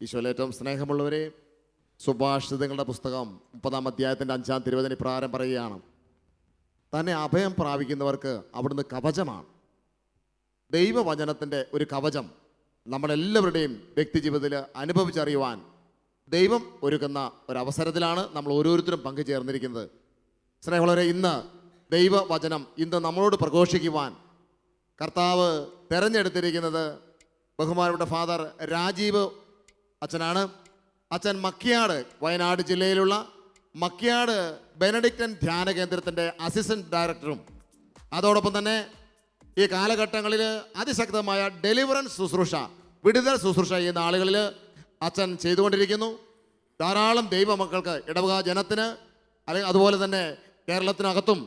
ഈശോയിൽ ഏറ്റവും സ്നേഹമുള്ളവരെ, സുഭാഷിതങ്ങളുടെ പുസ്തകം 30-ാം അധ്യായത്തിൻ്റെ 5-ാം തിരുവചനം ഇപ്രകാരം പറയുകയാണ്: തന്നെ അഭയം പ്രാപിക്കുന്നവർക്ക് അവിടുന്ന് കവചമാണ്. ദൈവവചനത്തിൻ്റെ ഒരു കവചം നമ്മളെല്ലാവരുടെയും വ്യക്തിജീവിതത്തിൽ അനുഭവിച്ചറിയുവാൻ ദൈവം ഒരുക്കുന്ന ഒരവസരത്തിലാണ് നമ്മൾ ഓരോരുത്തരും പങ്കുചേർന്നിരിക്കുന്നത്. സ്നേഹമുള്ളവരെ, ഇന്ന് ദൈവവചനം നമ്മളോട് പ്രഘോഷിക്കുവാൻ കർത്താവ് തിരഞ്ഞെടുത്തിരിക്കുന്നത് ബഹുമാനപ്പെട്ട ഫാദർ രാജീവ് അച്ഛനാണ്. അച്ഛൻ മക്കിയാട്, വയനാട് ജില്ലയിലുള്ള മക്കിയാട് ബെനഡിക്റ്റൻ ധ്യാന കേന്ദ്രത്തിൻ്റെ അസിസ്റ്റൻറ്റ് ഡയറക്ടറും അതോടൊപ്പം തന്നെ ഈ കാലഘട്ടങ്ങളിൽ അതിശക്തമായ ഡെലിവറൻസ് ശുശ്രൂഷ, വിടുതൽ ശുശ്രൂഷ ചെയ്യുന്ന ആളുകളിൽ അച്ഛൻ ചെയ്തുകൊണ്ടിരിക്കുന്നു. ധാരാളം ദൈവമക്കൾക്ക്, ഇടവക ജനത്തിന്, അല്ലെങ്കിൽ അതുപോലെ തന്നെ കേരളത്തിനകത്തും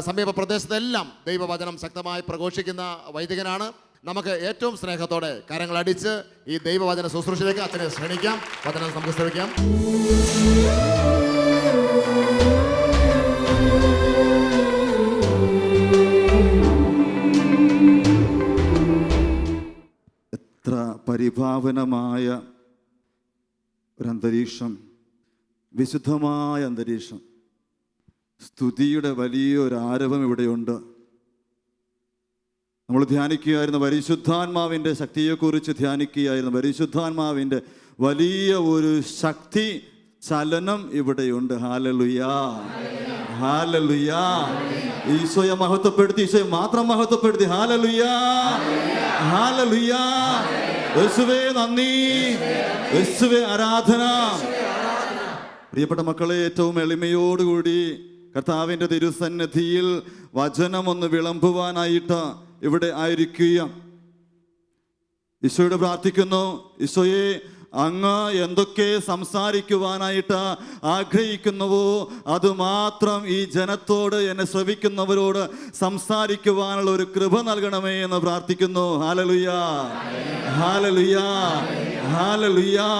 സമീപ പ്രദേശത്തെല്ലാം ദൈവവചനം ശക്തമായി പ്രഘോഷിക്കുന്ന വൈദികനാണ്. നമുക്ക് ഏറ്റവും സ്നേഹത്തോടെ കരങ്ങളടിച്ച് ഈ ദൈവവചന ശുശ്രൂഷയിലേക്ക് അച്ഛനെ ക്ഷണിക്കാം. വചനം നമുക്ക് ശ്രമിക്കാം. എത്ര പരിഭാവനമായ ഒരന്തരീക്ഷം, വിശുദ്ധമായ അന്തരീക്ഷം. സ്തുതിയുടെ വലിയൊരു ആരവം ഇവിടെയുണ്ട്. നമ്മൾ ധ്യാനിക്കുകയായിരുന്നു, പരിശുദ്ധാത്മാവിൻ്റെ ശക്തിയെക്കുറിച്ച് ധ്യാനിക്കുകയായിരുന്നു. പരിശുദ്ധാത്മാവിൻ്റെ വലിയ ഒരു ശക്തി ചലനം ഇവിടെയുണ്ട്. ഹല്ലേലൂയാ, ഹല്ലേലൂയാ. ഈശോയെ മഹത്വപ്പെടുത്തി, ഈശോയെ മാത്രം മഹത്വപ്പെടുത്തി. ഹല്ലേലൂയാ, ഹല്ലേലൂയാ. യേശുവേ നന്ദി, യേശുവേ ആരാധന. പ്രിയപ്പെട്ട മക്കളെ, ഏറ്റവും എളിമയോടുകൂടി കർത്താവിൻ്റെ തിരുസന്നിധിയിൽ വചനമൊന്ന് വിളമ്പുവാനായിട്ട് ഇവിടെ ആയിരിക്കുക. ഈശോയോട് പ്രാർത്ഥിക്കുന്നു, ഈശോയെ അങ്ങ് എന്തൊക്കെ സംസാരിക്കുവാനായിട്ട് ആഗ്രഹിക്കുന്നുവോ അതുമാത്രം ഈ ജനത്തോട്, എന്നെ ശ്രവിക്കുന്നവരോട് സംസാരിക്കുവാനുള്ള ഒരു കൃപ നൽകണമേ എന്ന് പ്രാർത്ഥിക്കുന്നു. ഹല്ലേലൂയാ, ഹല്ലേലൂയാ, ഹല്ലേലൂയാ,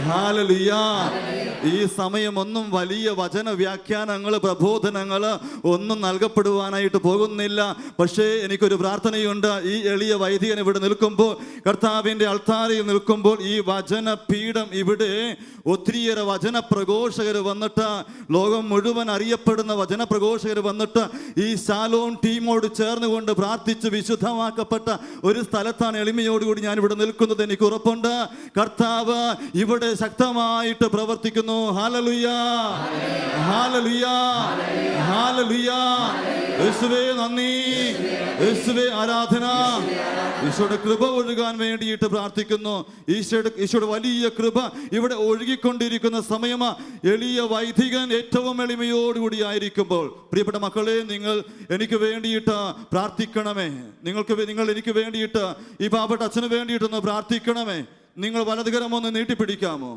ഹല്ലേലൂയാ. ഈ സമയമൊന്നും വലിയ വചന വ്യാഖ്യാനങ്ങൾ, പ്രബോധനങ്ങൾ ഒന്നും നൽകപ്പെടുവാനായിട്ട് പോകുന്നില്ല. പക്ഷേ എനിക്കൊരു പ്രാർത്ഥനയുണ്ട്. ഈ എളിയ വൈദികൻ ഇവിടെ നിൽക്കുമ്പോൾ, കർത്താവിൻ്റെ അൾത്താരയിൽ നിൽക്കുമ്പോൾ, ഈ വചനപീഠം ഇവിടെ ഒത്തിരിയേറെ വചന പ്രഘോഷകർ വന്നിട്ട്, ലോകം മുഴുവൻ അറിയപ്പെടുന്ന വചന പ്രഘോഷകർ വന്നിട്ട് ഈ ശാലോം ടീമോട് ചേർന്നുകൊണ്ട് പ്രാർത്ഥിച്ച് വിശുദ്ധമാക്കപ്പെട്ട ഒരു സ്ഥലത്താണ് എളിമയോടുകൂടി ഞാൻ ഇവിടെ നിൽക്കുന്നത്. എനിക്ക് ഉറപ്പുണ്ട് കർത്താവ് ഇവിടെ ശക്തമായിട്ട് പ്രവർത്തിക്കുന്നു. ഹല്ലേലൂയാ, ഹല്ലേലൂയാ, ഹല്ലേലൂയാ. യേശുവേ നന്ദി, യേശുവേ ആരാധന. ഈശോയുടെ കൃപ ഒഴുകാൻ വേണ്ടിയിട്ട് പ്രാർത്ഥിക്കുന്നു. ഈശോയുടെ വലിയ കൃപ ഇവിടെ ഒഴുകിക്കൊണ്ടിരിക്കുന്ന സമയമാ. എളിയ വൈദികൻ ഏറ്റവും എളിമയോടുകൂടി ആയിരിക്കുമ്പോൾ, പ്രിയപ്പെട്ട മക്കളെ, നിങ്ങൾ എനിക്ക് വേണ്ടിയിട്ട് പ്രാർത്ഥിക്കണമേ. നിങ്ങൾ എനിക്ക് വേണ്ടിയിട്ട്, ഈ പാവപ്പെട്ട അച്ഛന് വേണ്ടിയിട്ടൊന്ന് പ്രാർത്ഥിക്കണമേ. നിങ്ങൾ വലതുകരം ഒന്ന് നീട്ടിപ്പിടിക്കാമോ?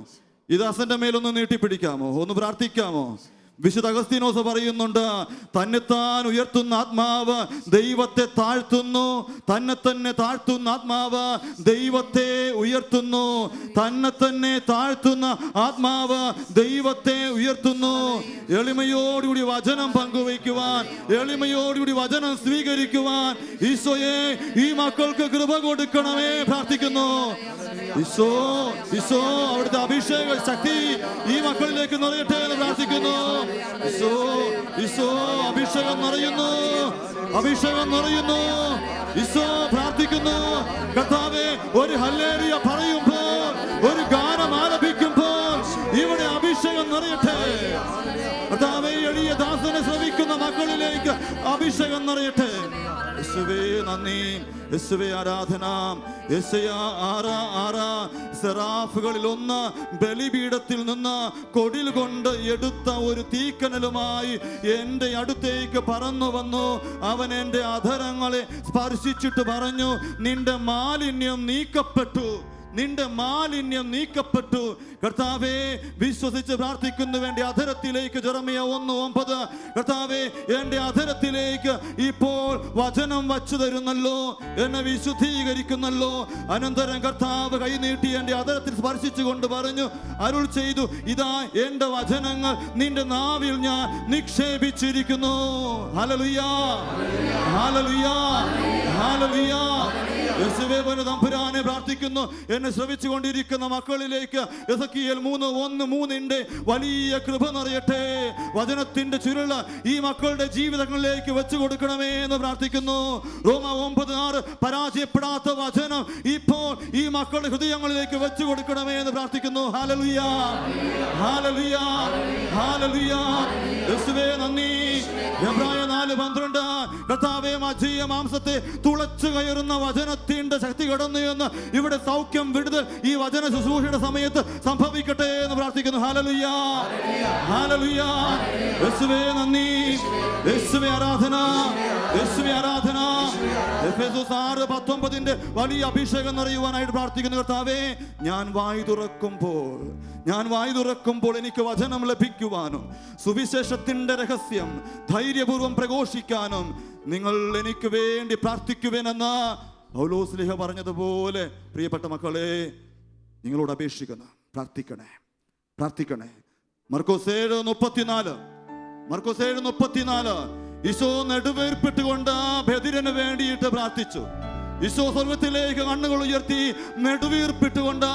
ഈ ദാസന്റെ മേലൊന്ന് നീട്ടിപ്പിടിക്കാമോ? ഒന്ന് പ്രാർത്ഥിക്കാമോ? വിശുദ്ധ അഗസ്തീനോസ് പറയുന്നുണ്ട്, തന്നെത്താൻ ഉയർത്തുന്ന ആത്മാവ് ദൈവത്തെ താഴ്ത്തുന്നു, തന്നെ തന്നെ താഴ്ത്തുന്ന ആത്മാവ് ദൈവത്തെ ഉയർത്തുന്നു. തന്നെ തന്നെ താഴ്ത്തുന്ന ആത്മാവ് ദൈവത്തെ ഉയർത്തുന്നു. എളിമയോടുകൂടി വചനം പങ്കുവയ്ക്കുവാൻ, എളിമയോടുകൂടി വചനം സ്വീകരിക്കുവാൻ ഈശോയെ ഈ മക്കൾക്ക് കൃപ കൊടുക്കണമേ പ്രാർത്ഥിക്കുന്നു. ഈശോ, ഈശോ അവിടുത്തെ അഭിഷേക ശക്തി ഈ മക്കളിലേക്ക് നിറയട്ടെ എന്ന് പ്രാർത്ഥിക്കുന്നു. ഈശോ, ഈശോ അഭിഷേകം നിറയുന്നു, അഭിഷേകം നിറയുന്നു. ഈശോ പ്രാർത്ഥിക്കുന്നു, കർത്താവേ, ഒരു ഹല്ലേലൂയ പറയുമ്പോൾ, ഒരു ഗാനം ആലപിക്കുമ്പോൾ ഇവിടെ അഭിഷേകം നിറയട്ടെ. കർത്താവേ, എളിയ ദാസനെ ശ്രവിക്കുന്ന മക്കളിലേക്ക് അഭിഷേകം നിറയട്ടെ. യേശുവേ നന്ദി, യേശുവേ ആരാധന. യെശയ്യാ 6:6 സെറാഫുകളിൽ ഒന്ന് ബലിപീഠത്തിൽ നിന്ന് കൊടിൽ കൊണ്ട് എടുത്ത ഒരു തീക്കനലുമായി എൻ്റെ അടുത്തേക്ക് പറന്നു വന്നു. അവൻ എൻ്റെ അധരങ്ങളെ സ്പർശിച്ചിട്ട് പറഞ്ഞു, നിന്റെ മാലിന്യം നീക്കപ്പെട്ടു, നിന്റെ മാലിന്യം നീക്കപ്പെട്ടു. കർത്താവേ, വിശ്വസിച്ച് പ്രാർത്ഥിക്കുന്നു. വേണ്ടി അധരത്തിലേക്ക് ജെറമ്യ 1:9, കർത്താവേ, എൻ്റെ അധരത്തിലേക്ക് ഇപ്പോൾ വചനം വച്ചു തരുന്നല്ലോ, എന്നെ വിശുദ്ധീകരിക്കുന്നല്ലോ. അനന്തരം കർത്താവ് കൈനീട്ടി എൻ്റെ അധരത്തിൽ സ്പർശിച്ചുകൊണ്ട് പറഞ്ഞു, അരുൾ ചെയ്തു, ഇതാ എൻ്റെ വചനങ്ങൾ നിന്റെ നാവിൽ ഞാൻ നിക്ഷേപിച്ചിരിക്കുന്നു. ഹല്ലേലൂയാ, ഹല്ലേലൂയാ, ഹല്ലേലൂയാ. യേശുവേ തമ്പുരാനെ പ്രാർത്ഥിക്കുന്നു. എന്നെ ശ്രവിച്ചുകൊണ്ടിരിക്കുന്ന മക്കളിലേക്ക് എസെക്കിയേൽ 3:1-3 വലിയ കൃപ നിറയട്ടെ. വചനത്തിന്റെ ചുരുള് ഈ മക്കളുടെ ജീവിതങ്ങളിലേക്ക് വെച്ചു കൊടുക്കണമേ എന്ന് പ്രാർത്ഥിക്കുന്നു. റോമ 9:6 പരാജയപ്പെടാത്ത വചനം ഇപ്പോൾ ഈ മക്കളുടെ ഹൃദയങ്ങളിലേക്ക് വെച്ചു കൊടുക്കണമേ എന്ന് പ്രാർത്ഥിക്കുന്നു. ഹല്ലേലൂയ, ഹല്ലേലൂയ, ഹല്ലേലൂയ. യേശുവേ നന്ദി. എബ്രായ 4:12 കർത്താവേ മജ്ജയ മാംസത്തെ തുളച്ചു കയറുന്ന വചനത്തിന്റെ ശക്തി കടന്നു എന്ന് ഇവിടെ സൗഖ്യം വിടുതൽ ഈ വചന ശുശ്രൂഷയുടെ സമയത്ത് സംഭവിക്കട്ടെ എന്ന് പ്രാർത്ഥിക്കുന്നു. ഹല്ലേലൂയ, ഹല്ലേലൂയ. യേശുവേ നന്ദി, യേശുവേ ആരാധന, യേശുവേ ആരാധന. എഫെസോസ് 6:19 വലിയ അഭിഷേകം നിറയുവാനായിട്ട് പ്രാർത്ഥിക്കുന്നു. കർത്താവേ ഞാൻ വായ് തുറക്കുമ്പോൾ എനിക്ക് വചനം ലഭിക്കുവാനും സുവിശേഷത്തിന്റെ രഹസ്യം ധൈര്യപൂർവ്വം പ്രഘോഷിക്കാനും നിങ്ങൾ എനിക്ക് വേണ്ടി പ്രാർത്ഥിക്കുവേനെന്ന് പൗലോസ് ശ്ലീഹ പറഞ്ഞതുപോലെ പ്രിയപ്പെട്ട മക്കളെ നിങ്ങളോട് അപേക്ഷിക്കുന്നു. പ്രാർത്ഥിക്കണേ. മർക്കോസ് 7:34 ഈശോ നെടുവേർപ്പെട്ടുകൊണ്ട് ബധിരന് വേണ്ടിയിട്ട് പ്രാർത്ഥിച്ചു. ഈശോ സ്വർഗത്തിലേക്ക് കണ്ണുകൾ ഉയർത്തി നെടുവീർപ്പിട്ടുകൊണ്ട്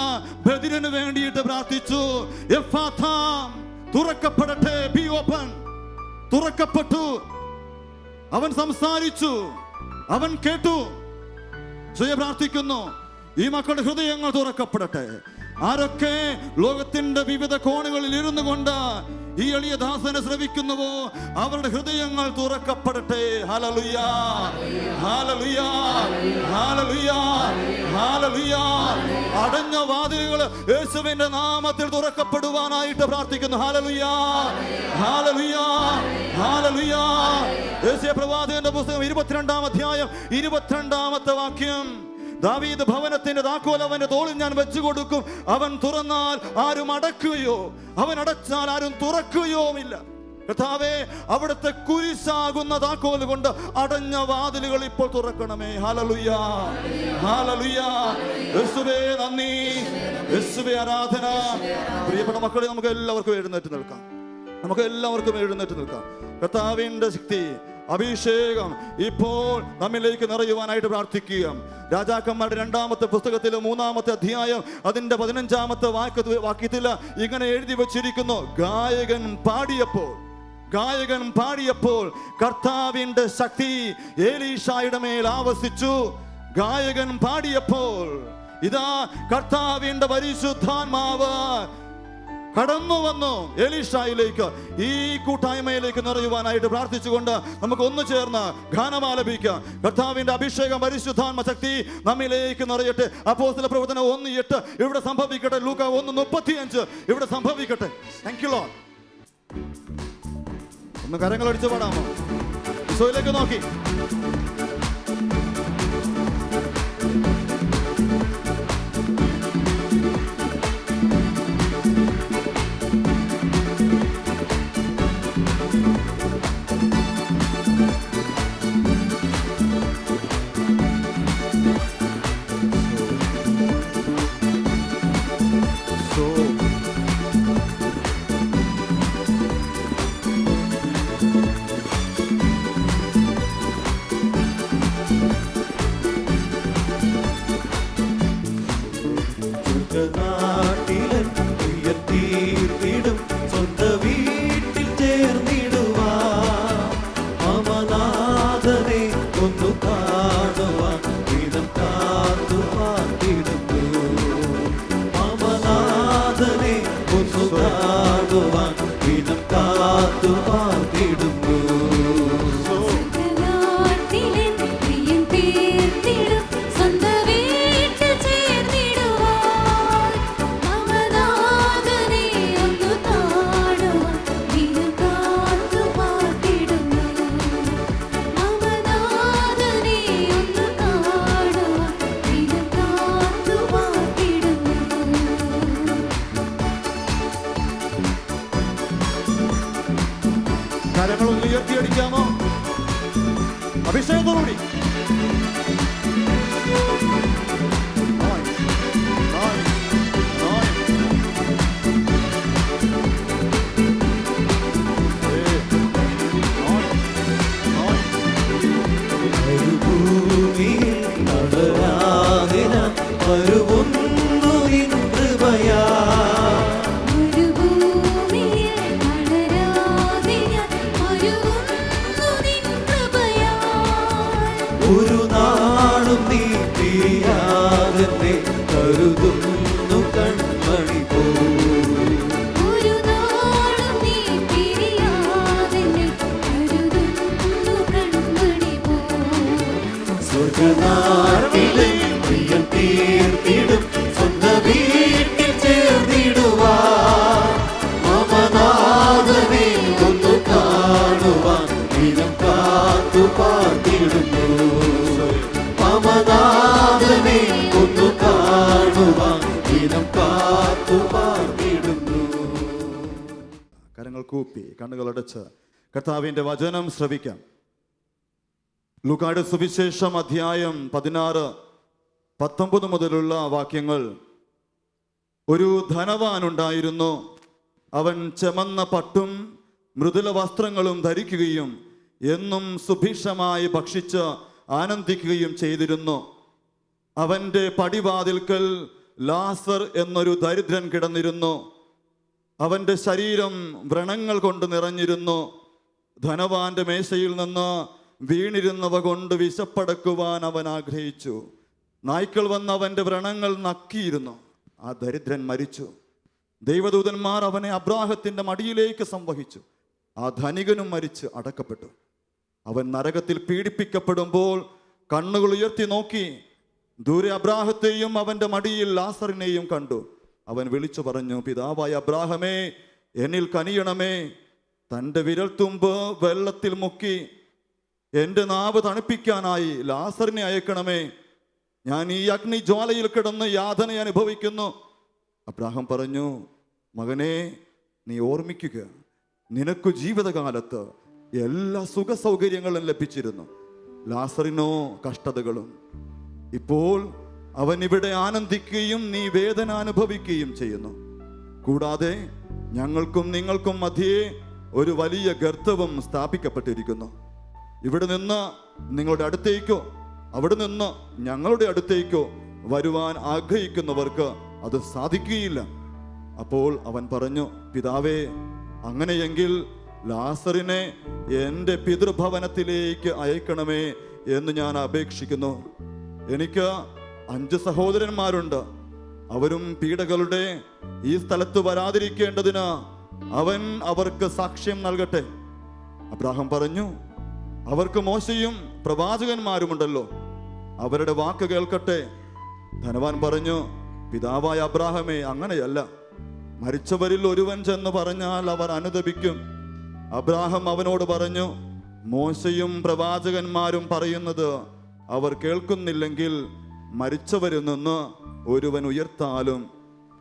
ബധിരന് വേണ്ടിയിട്ട് പ്രാർത്ഥിച്ചു. എഫാഥാ, തുറക്കപ്പെടട്ടെ, ബി ഓപ്പൺ. തുറക്കപ്പെട്ടു. അവൻ സംസാരിച്ചു, അവൻ കേട്ടു. പ്രാർത്ഥിക്കുന്നു ഈ മക്കളുടെ ഹൃദയങ്ങൾ തുറക്കപ്പെടട്ടെ. ആരൊക്കെ ലോകത്തിന്റെ വിവിധ കോണുകളിൽ ഇരുന്നു കൊണ്ട് ഈ എളിയ ദാസനെ ശ്രവിക്കുന്നുവോ അവരുടെ ഹൃദയങ്ങൾ തുറക്കപ്പെടട്ടെ. ഹല്ലേലൂയ, ഹല്ലേലൂയ, ഹല്ലേലൂയ, ഹല്ലേലൂയ. അടഞ്ഞ വാതിലുകൾ യേശുവിന്റെ നാമത്തിൽ തുറക്കപ്പെടുവാനായിട്ട് പ്രാർത്ഥിക്കുന്നു. ഹല്ലേലൂയ, ഹല്ലേലൂയ, ഹല്ലേലൂയ. യെശയ്യാ പ്രവാചകന്റെ പുസ്തകം 22-ാം അധ്യായം 22-ാമത്തെ വാക്യം. ദാവീദ് ഭവനത്തിന്റെ താക്കോൽ അവന്റെ തോളിൽ ഞാൻ വെച്ചു കൊടുക്കും. അവൻ തുറന്നാൽ ആരും അടക്കുകയോ അവൻ അടച്ചാൽ ആരും തുറക്കുകയോമില്ല. കർത്താവേ അവിടുത്തെ കുരിശാകുന്ന താക്കോൽ കൊണ്ട് അടഞ്ഞ വാതിലുകൾ ഇപ്പോൾ തുറക്കണമേ. ഹല്ലേലൂയ, ഹല്ലേലൂയ. യേശുവേ നന്ദി, യേശുവേ ആരാധന. പ്രിയപ്പെട്ട മക്കളെ നമുക്ക് എല്ലാവർക്കും എഴുന്നേറ്റ് നിൽക്കാം. കർത്താവിന്റെ ശക്തി അഭിഷേകം ഇപ്പോൾ നമ്മിലേക്ക് നിറയുവാനായിട്ട് പ്രാർത്ഥിക്കുക. രാജാക്കന്മാരുടെ 2-ാമത്തെ പുസ്തകത്തിൽ 3-ാമത്തെ അധ്യായം അതിന്റെ 15-ാമത്തെ വാക്യത്തിൽ ഇങ്ങനെ എഴുതി വച്ചിരിക്കുന്നു. ഗായകൻ പാടിയപ്പോൾ കർത്താവിന്റെ ശക്തി എലീശായുടെ മേൽ ആവസിച്ചു. ഗായകൻ പാടിയപ്പോൾ ഇതാ കർത്താവിന്റെ പരിശുദ്ധാത്മാവ് കടന്നു വന്നു എലീശായിലേക്ക്. ഈ കൂട്ടായ്മയിലേക്ക് നിറയുവാനായിട്ട് പ്രാർത്ഥിച്ചുകൊണ്ട് നമുക്ക് ഒന്ന് ചേർന്ന് ഗാനമാലപിക്കാം. കർത്താവിന്റെ അഭിഷേകം പരിശുദ്ധാത്മ ശക്തി നമ്മിലേക്ക് നിറയട്ടെ. അപ്പോസ്തല പ്രവർത്തനം 1:8 ഇവിടെ സംഭവിക്കട്ടെ. ലൂക്ക 1:35 ഇവിടെ സംഭവിക്കട്ടെ. Thank you Lord. ഒന്ന് കരങ്ങൾ അടിച്ചു പാടാമോ? ഈശോയിലേക്ക് നോക്കി. കരങ്ങളൊന്ന് ഉയർത്തിയടിക്കാമോ? അഭിഷേകത്തോടുകൂടി ഭൂമിയിൽ നടരാ കരങ്ങൾ കൂപ്പി കണ്ണുകളടച്ച് കർത്താവിന്റെ വചനം ശ്രവിക്കാം. ലൂക്കായുടെ സുവിശേഷം അധ്യായം 16-19 മുതലുള്ള വാക്യങ്ങൾ. ഒരു ധനവാൻ ഉണ്ടായിരുന്നു. അവൻ ചെമന്ന പട്ടും മൃദുല വസ്ത്രങ്ങളും ധരിക്കുകയും എന്നും സുഭിക്ഷമായി ഭക്ഷിച്ച് ആനന്ദിക്കുകയും ചെയ്തിരുന്നു. അവന്റെ പടിവാതിൽക്കൽ ലാസർ എന്നൊരു ദരിദ്രൻ കിടന്നിരുന്നു. അവന്റെ ശരീരം വ്രണങ്ങൾ കൊണ്ട് നിറഞ്ഞിരുന്നു. ധനവാന്റെ മേശയിൽ നിന്ന് വീണിരുന്നവ കൊണ്ട് വിശപ്പടക്കുവാൻ അവൻ ആഗ്രഹിച്ചു. നായ്ക്കൾ വന്ന് അവന്റെ വ്രണങ്ങൾ നക്കിയിരുന്നു. ആ ദരിദ്രൻ മരിച്ചു. ദൈവദൂതന്മാർ അവനെ അബ്രാഹത്തിന്റെ മടിയിലേക്ക് സംവഹിച്ചു. ആ ധനികനും മരിച്ച് അടക്കപ്പെട്ടു. അവൻ നരകത്തിൽ പീഡിപ്പിക്കപ്പെടുമ്പോൾ കണ്ണുകൾ ഉയർത്തി നോക്കി ദൂരെ അബ്രാഹത്തെയും അവന്റെ മടിയിൽ ലാസറിനെയും കണ്ടു. അവൻ വിളിച്ചു പറഞ്ഞു, പിതാവായ അബ്രാഹമേ, എന്നിൽ കനിയണമേ. തൻ്റെ വിരൽത്തുമ്പ് വെള്ളത്തിൽ മുക്കി എൻ്റെ നാവ് തണുപ്പിക്കാനായി ലാസറിനെ അയക്കണമേ. ഞാൻ ഈ അഗ്നിജ്വാലയിൽ കിടന്ന് യാതന അനുഭവിക്കുന്നു. അബ്രാഹാം പറഞ്ഞു, മകനെ, നീ ഓർമ്മിക്കുക, നിനക്കു ജീവിതകാലത്ത് എല്ലാ സുഖ സൗകര്യങ്ങളും ലഭിച്ചിരുന്നു, ലാസറിനോ കഷ്ടതകളും. ഇപ്പോൾ അവൻ ഇവിടെ ആനന്ദിക്കുകയും നീ വേദന അനുഭവിക്കുകയും ചെയ്യുന്നു. കൂടാതെ ഞങ്ങൾക്കും നിങ്ങൾക്കും മധ്യേ ഒരു വലിയ ഗർത്തവും സ്ഥാപിക്കപ്പെട്ടിരിക്കുന്നു. ഇവിടെ നിന്ന് നിങ്ങളുടെ അടുത്തേക്കോ അവിടെ നിന്ന് ഞങ്ങളുടെ അടുത്തേക്കോ വരുവാൻ ആഗ്രഹിക്കുന്നവർക്ക് അത് സാധിക്കുകയില്ല. അപ്പോൾ അവൻ പറഞ്ഞു, പിതാവേ, അങ്ങനെയെങ്കിൽ ലാസറിനെ എൻ്റെ പിതൃഭവനത്തിലേക്ക് അയക്കണമേ എന്ന് ഞാൻ അപേക്ഷിക്കുന്നു. എനിക്ക് 5 സഹോദരന്മാരുണ്ട്. അവരും പീഡകളുടെ ഈ സ്ഥലത്ത് വരാതിരിക്കേണ്ടതിന് അവൻ അവർക്ക് സാക്ഷ്യം നൽകട്ടെ. അബ്രാഹാം പറഞ്ഞു, അവർക്ക് മോശയും പ്രവാചകന്മാരുമുണ്ടല്ലോ, അവരുടെ വാക്ക് കേൾക്കട്ടെ. ധനവാൻ പറഞ്ഞു, പിതാവായ അബ്രാഹാമേ, അങ്ങനെയല്ല. മരിച്ചവരിൽ ഒരുവൻ ചെന്ന് പറഞ്ഞാൽ അവർ അനുദപിക്കും. അബ്രാഹാം അവനോട് പറഞ്ഞു, മോശയും പ്രവാചകന്മാരും പറയുന്നത് അവർ കേൾക്കുന്നില്ലെങ്കിൽ മരിച്ചവരിൽ നിന്ന് ഒരുവൻ ഉയർത്താലും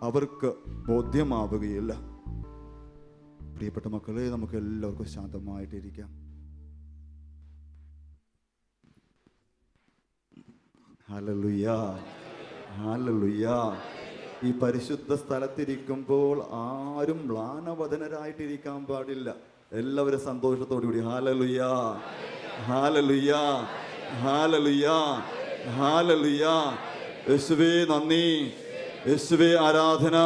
അവർക്ക് ബോധ്യമാവുകയില്ല. പ്രിയപ്പെട്ട മക്കളെ, നമുക്ക് എല്ലാവർക്കും ശാന്തമായിട്ടിരിക്കാം. ഹല്ലേലൂയ, ഹല്ലേലൂയ. ഈ പരിശുദ്ധ സ്ഥലത്തിരിക്കുമ്പോൾ ആരും മ്ലാനവദനരായിട്ടിരിക്കാൻ പാടില്ല. എല്ലാവരും സന്തോഷത്തോടു കൂടി ഹല്ലേലൂയ, ഹല്ലേലൂയ, ഹല്ലേലൂയ, ഹല്ലേലൂയ. യേശുവേ നന്ദി, യേശുവേ ആരാധന.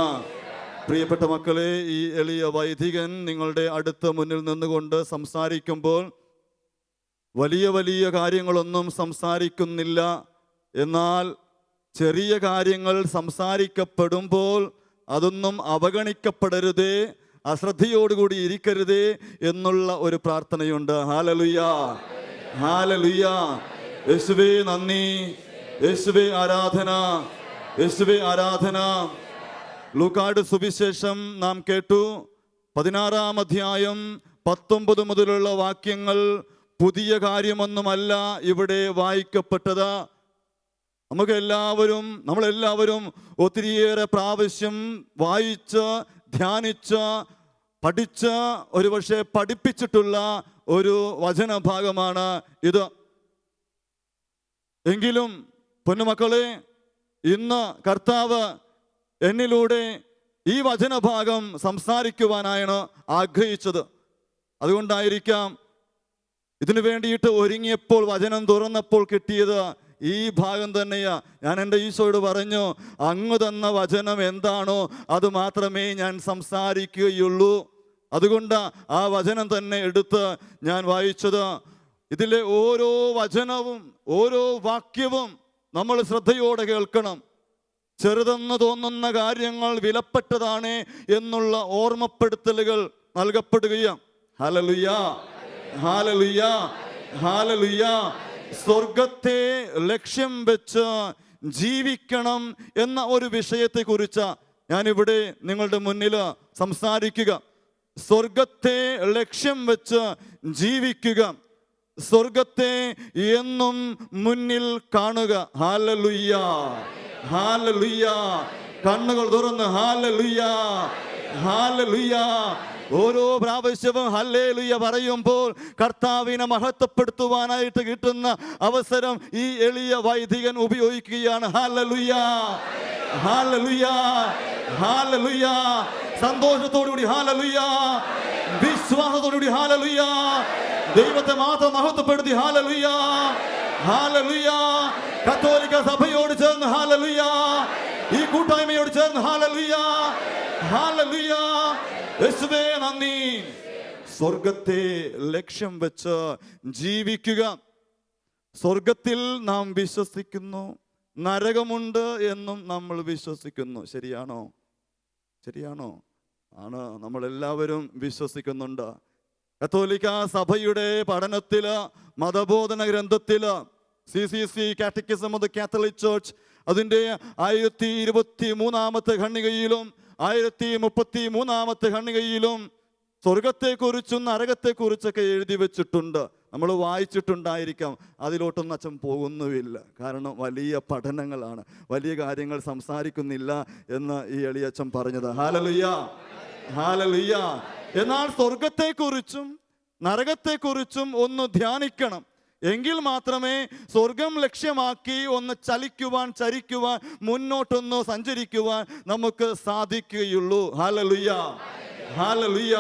പ്രിയപ്പെട്ട മക്കളെ, ഈ എളിയ വൈദികൻ നിങ്ങളുടെ അടുത്ത മുന്നിൽ നിന്നുകൊണ്ട് സംസാരിക്കുമ്പോൾ വലിയ വലിയ കാര്യങ്ങളൊന്നും സംസാരിക്കുന്നില്ല. എന്നാൽ ചെറിയ കാര്യങ്ങൾ സംസാരിക്കപ്പെടുമ്പോൾ അതൊന്നും അവഗണിക്കപ്പെടരുതേ, അശ്രദ്ധയോടുകൂടി ഇരിക്കരുതേ എന്നുള്ള ഒരു പ്രാർത്ഥനയുണ്ട്. ഹല്ലേലൂയ, ഹല്ലേലൂയ. യേശുവേ നന്ദി, യേശുവേ ആരാധന, യേശുവേ ആരാധന. ലൂക്കായുടെ സുവിശേഷം നാം കേട്ടു. 16-ാം അധ്യായം 19 മുതലുള്ള വാക്യങ്ങൾ പുതിയ കാര്യമൊന്നുമല്ല ഇവിടെ വായിക്കപ്പെട്ടത്. നമ്മളെല്ലാവരും ഒത്തിരിയേറെ പ്രാവശ്യം വായിച്ച് ധ്യാനിച്ച് പഠിച്ച് ഒരുപക്ഷെ പഠിപ്പിച്ചിട്ടുള്ള ഒരു വചനഭാഗമാണ് ഇത്. എങ്കിലും പൊന്നുമക്കളെ, ഇന്ന് കർത്താവ് എന്നിലൂടെ ഈ വചനഭാഗം സംസാരിക്കുവാനാണ് ആഗ്രഹിച്ചത്. അതുകൊണ്ടായിരിക്കാം ഇതിനു വേണ്ടിയിട്ട് ഒരുങ്ങിയപ്പോൾ വചനം തുറന്നപ്പോൾ കിട്ടിയത് ഈ ഭാഗം തന്നെയാ. ഞാൻ എൻ്റെ ഈശോയോട് പറഞ്ഞു, അങ്ങ് തന്ന വചനം എന്താണോ അത് മാത്രമേ ഞാൻ സംസാരിക്കുകയുള്ളൂ. അതുകൊണ്ട് ആ വചനം തന്നെ എടുത്ത് ഞാൻ വായിച്ചത്. ഇതിലെ ഓരോ വചനവും ഓരോ വാക്യവും നമ്മൾ ശ്രദ്ധയോടെ കേൾക്കണം. ചെറുതെന്ന് തോന്നുന്ന കാര്യങ്ങൾ വിലപ്പെട്ടതാണ് എന്നുള്ള ഓർമ്മപ്പെടുത്തലുകൾ നൽകപ്പെടുകയാണ്. ഹല്ലേലൂയ, ഹല്ലേലൂയ, ഹല്ലേലൂയ. സ്വർഗത്തെ ലക്ഷ്യം വെച്ച് ജീവിക്കണം എന്ന ഒരു വിഷയത്തെക്കുറിച്ച് ഞാനിവിടെ നിങ്ങളുടെ മുന്നിൽ സംസാരിക്കുക. സ്വർഗത്തെ ലക്ഷ്യം വെച്ച് ജീവിക്കുക, സ്വർഗത്തെ എന്നും മുന്നിൽ കാണുക. ഹല്ലേലൂയ, ഹല്ലേലൂയ, കണ്ണുകൾ തുറന്ന് ഹല്ലേലൂയ, ഹല്ലേലൂയ. ഓരോ പ്രാവശ്യവും ഹല്ലേലൂയ പറയുമ്പോൾ കർത്താവിനെ മഹത്വപ്പെടുത്തുവാനായിട്ട് കിട്ടുന്ന അവസരം ഈ എളിയ വൈദികൻ ഉപയോഗിക്കുകയാണ്. ഹല്ലേലൂയ, ഹല്ലേലൂയ, ഹല്ലേലൂയ. സന്തോഷത്തോടുകൂടി ഹല്ലേലൂയ, വിശ്വാസത്തോടുകൂടി ഹല്ലേലൂയ, ദൈവത്തെ മാത്രം മഹത്വപ്പെടുത്തി ഹല്ലേലൂയ, ഹല്ലേലൂയ. കത്തോലിക്ക സഭയോട് ചേർന്ന് ഹല്ലേലൂയ, ഈ കൂട്ടായ്മയോട് ചേർന്ന് ഹല്ലേലൂയ, ഹല്ലേലൂയ. യേശുവേ നന്ദി. സ്വർഗത്തെ ലക്ഷ്യം വെച്ച് ജീവിക്കുക. സ്വർഗത്തിൽ നാം വിശ്വസിക്കുന്നു, നരകമുണ്ട് എന്നും നമ്മൾ വിശ്വസിക്കുന്നു. ശരിയാണോ? ശരിയാണോ? ആണ്. നമ്മളെല്ലാവരും വിശ്വസിക്കുന്നുണ്ട്. കത്തോലിക്ക സഭയുടെ പഠനത്തില്, മതബോധന ഗ്രന്ഥത്തില്, CCC catechism of the Catholic church അതിൻ്റെ 1023 ഖണ്ഡികയിലും 1033 ഖണ്ഡികയിലും സ്വർഗത്തെക്കുറിച്ചും നരകത്തെക്കുറിച്ചൊക്കെ എഴുതി വെച്ചിട്ടുണ്ട്. നമ്മൾ വായിച്ചിട്ടുണ്ടായിരിക്കാം. അതിലോട്ടൊന്നും അച്ഛൻ പോകുന്നുമില്ല. കാരണം വലിയ പഠനങ്ങളാണ്, വലിയ കാര്യങ്ങൾ സംസാരിക്കുന്നില്ല എന്ന് ഈ എളിയച്ഛൻ പറഞ്ഞത്. Hallelujah, hallelujah. എന്നാൽ സ്വർഗത്തെക്കുറിച്ചും നരകത്തെക്കുറിച്ചും ഒന്ന് ധ്യാനിക്കണം. എങ്കിൽ മാത്രമേ സ്വർഗം ലക്ഷ്യമാക്കി ഒന്ന് ചരിക്കുവാൻ മുന്നോട്ടൊന്ന് സഞ്ചരിക്കുവാൻ നമുക്ക് സാധിക്കുകയുള്ളൂ. ഹല്ലേലൂയ, ഹല്ലേലൂയ,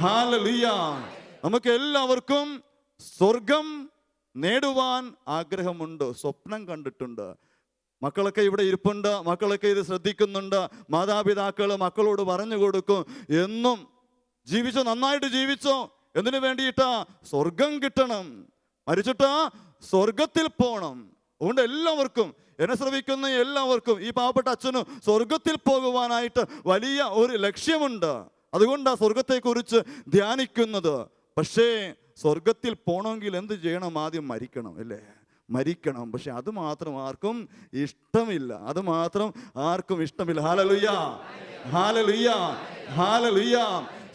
ഹല്ലേലൂയ. നമുക്ക് എല്ലാവർക്കും സ്വർഗം നേടുവാൻ ആഗ്രഹമുണ്ട്, സ്വപ്നം കണ്ടിട്ടുണ്ട്. മക്കളൊക്കെ ഇവിടെ ഇരിപ്പുണ്ട്, മക്കളൊക്കെ ഇത് ശ്രദ്ധിക്കുന്നുണ്ട്. മാതാപിതാക്കൾ മക്കളോട് പറഞ്ഞു കൊടുക്കും, എന്നും ജീവിച്ചോ, നന്നായിട്ട് ജീവിച്ചോ. എന്തിനു വേണ്ടിയിട്ടാ? സ്വർഗം കിട്ടണം, മരിച്ചിട്ട് സ്വർഗത്തിൽ പോകണം. അതുകൊണ്ട് എല്ലാവർക്കും, എന്നെ ശ്രമിക്കുന്ന എല്ലാവർക്കും, ഈ പാവപ്പെട്ട അച്ഛനും സ്വർഗത്തിൽ പോകുവാനായിട്ട് വലിയ ഒരു ലക്ഷ്യമുണ്ട്. അതുകൊണ്ടാണ് സ്വർഗത്തെക്കുറിച്ച് ധ്യാനിക്കുന്നത്. പക്ഷേ സ്വർഗത്തിൽ പോകണമെങ്കിൽ എന്ത് ചെയ്യണം? ആദ്യം മരിക്കണം, അല്ലേ? മരിക്കണം. പക്ഷെ അത് മാത്രം ആർക്കും ഇഷ്ടമില്ല, അത് മാത്രം ആർക്കും ഇഷ്ടമില്ല. ഹല്ലേലൂയ, ഹല്ലേലൂയ, ഹല്ലേലൂയ.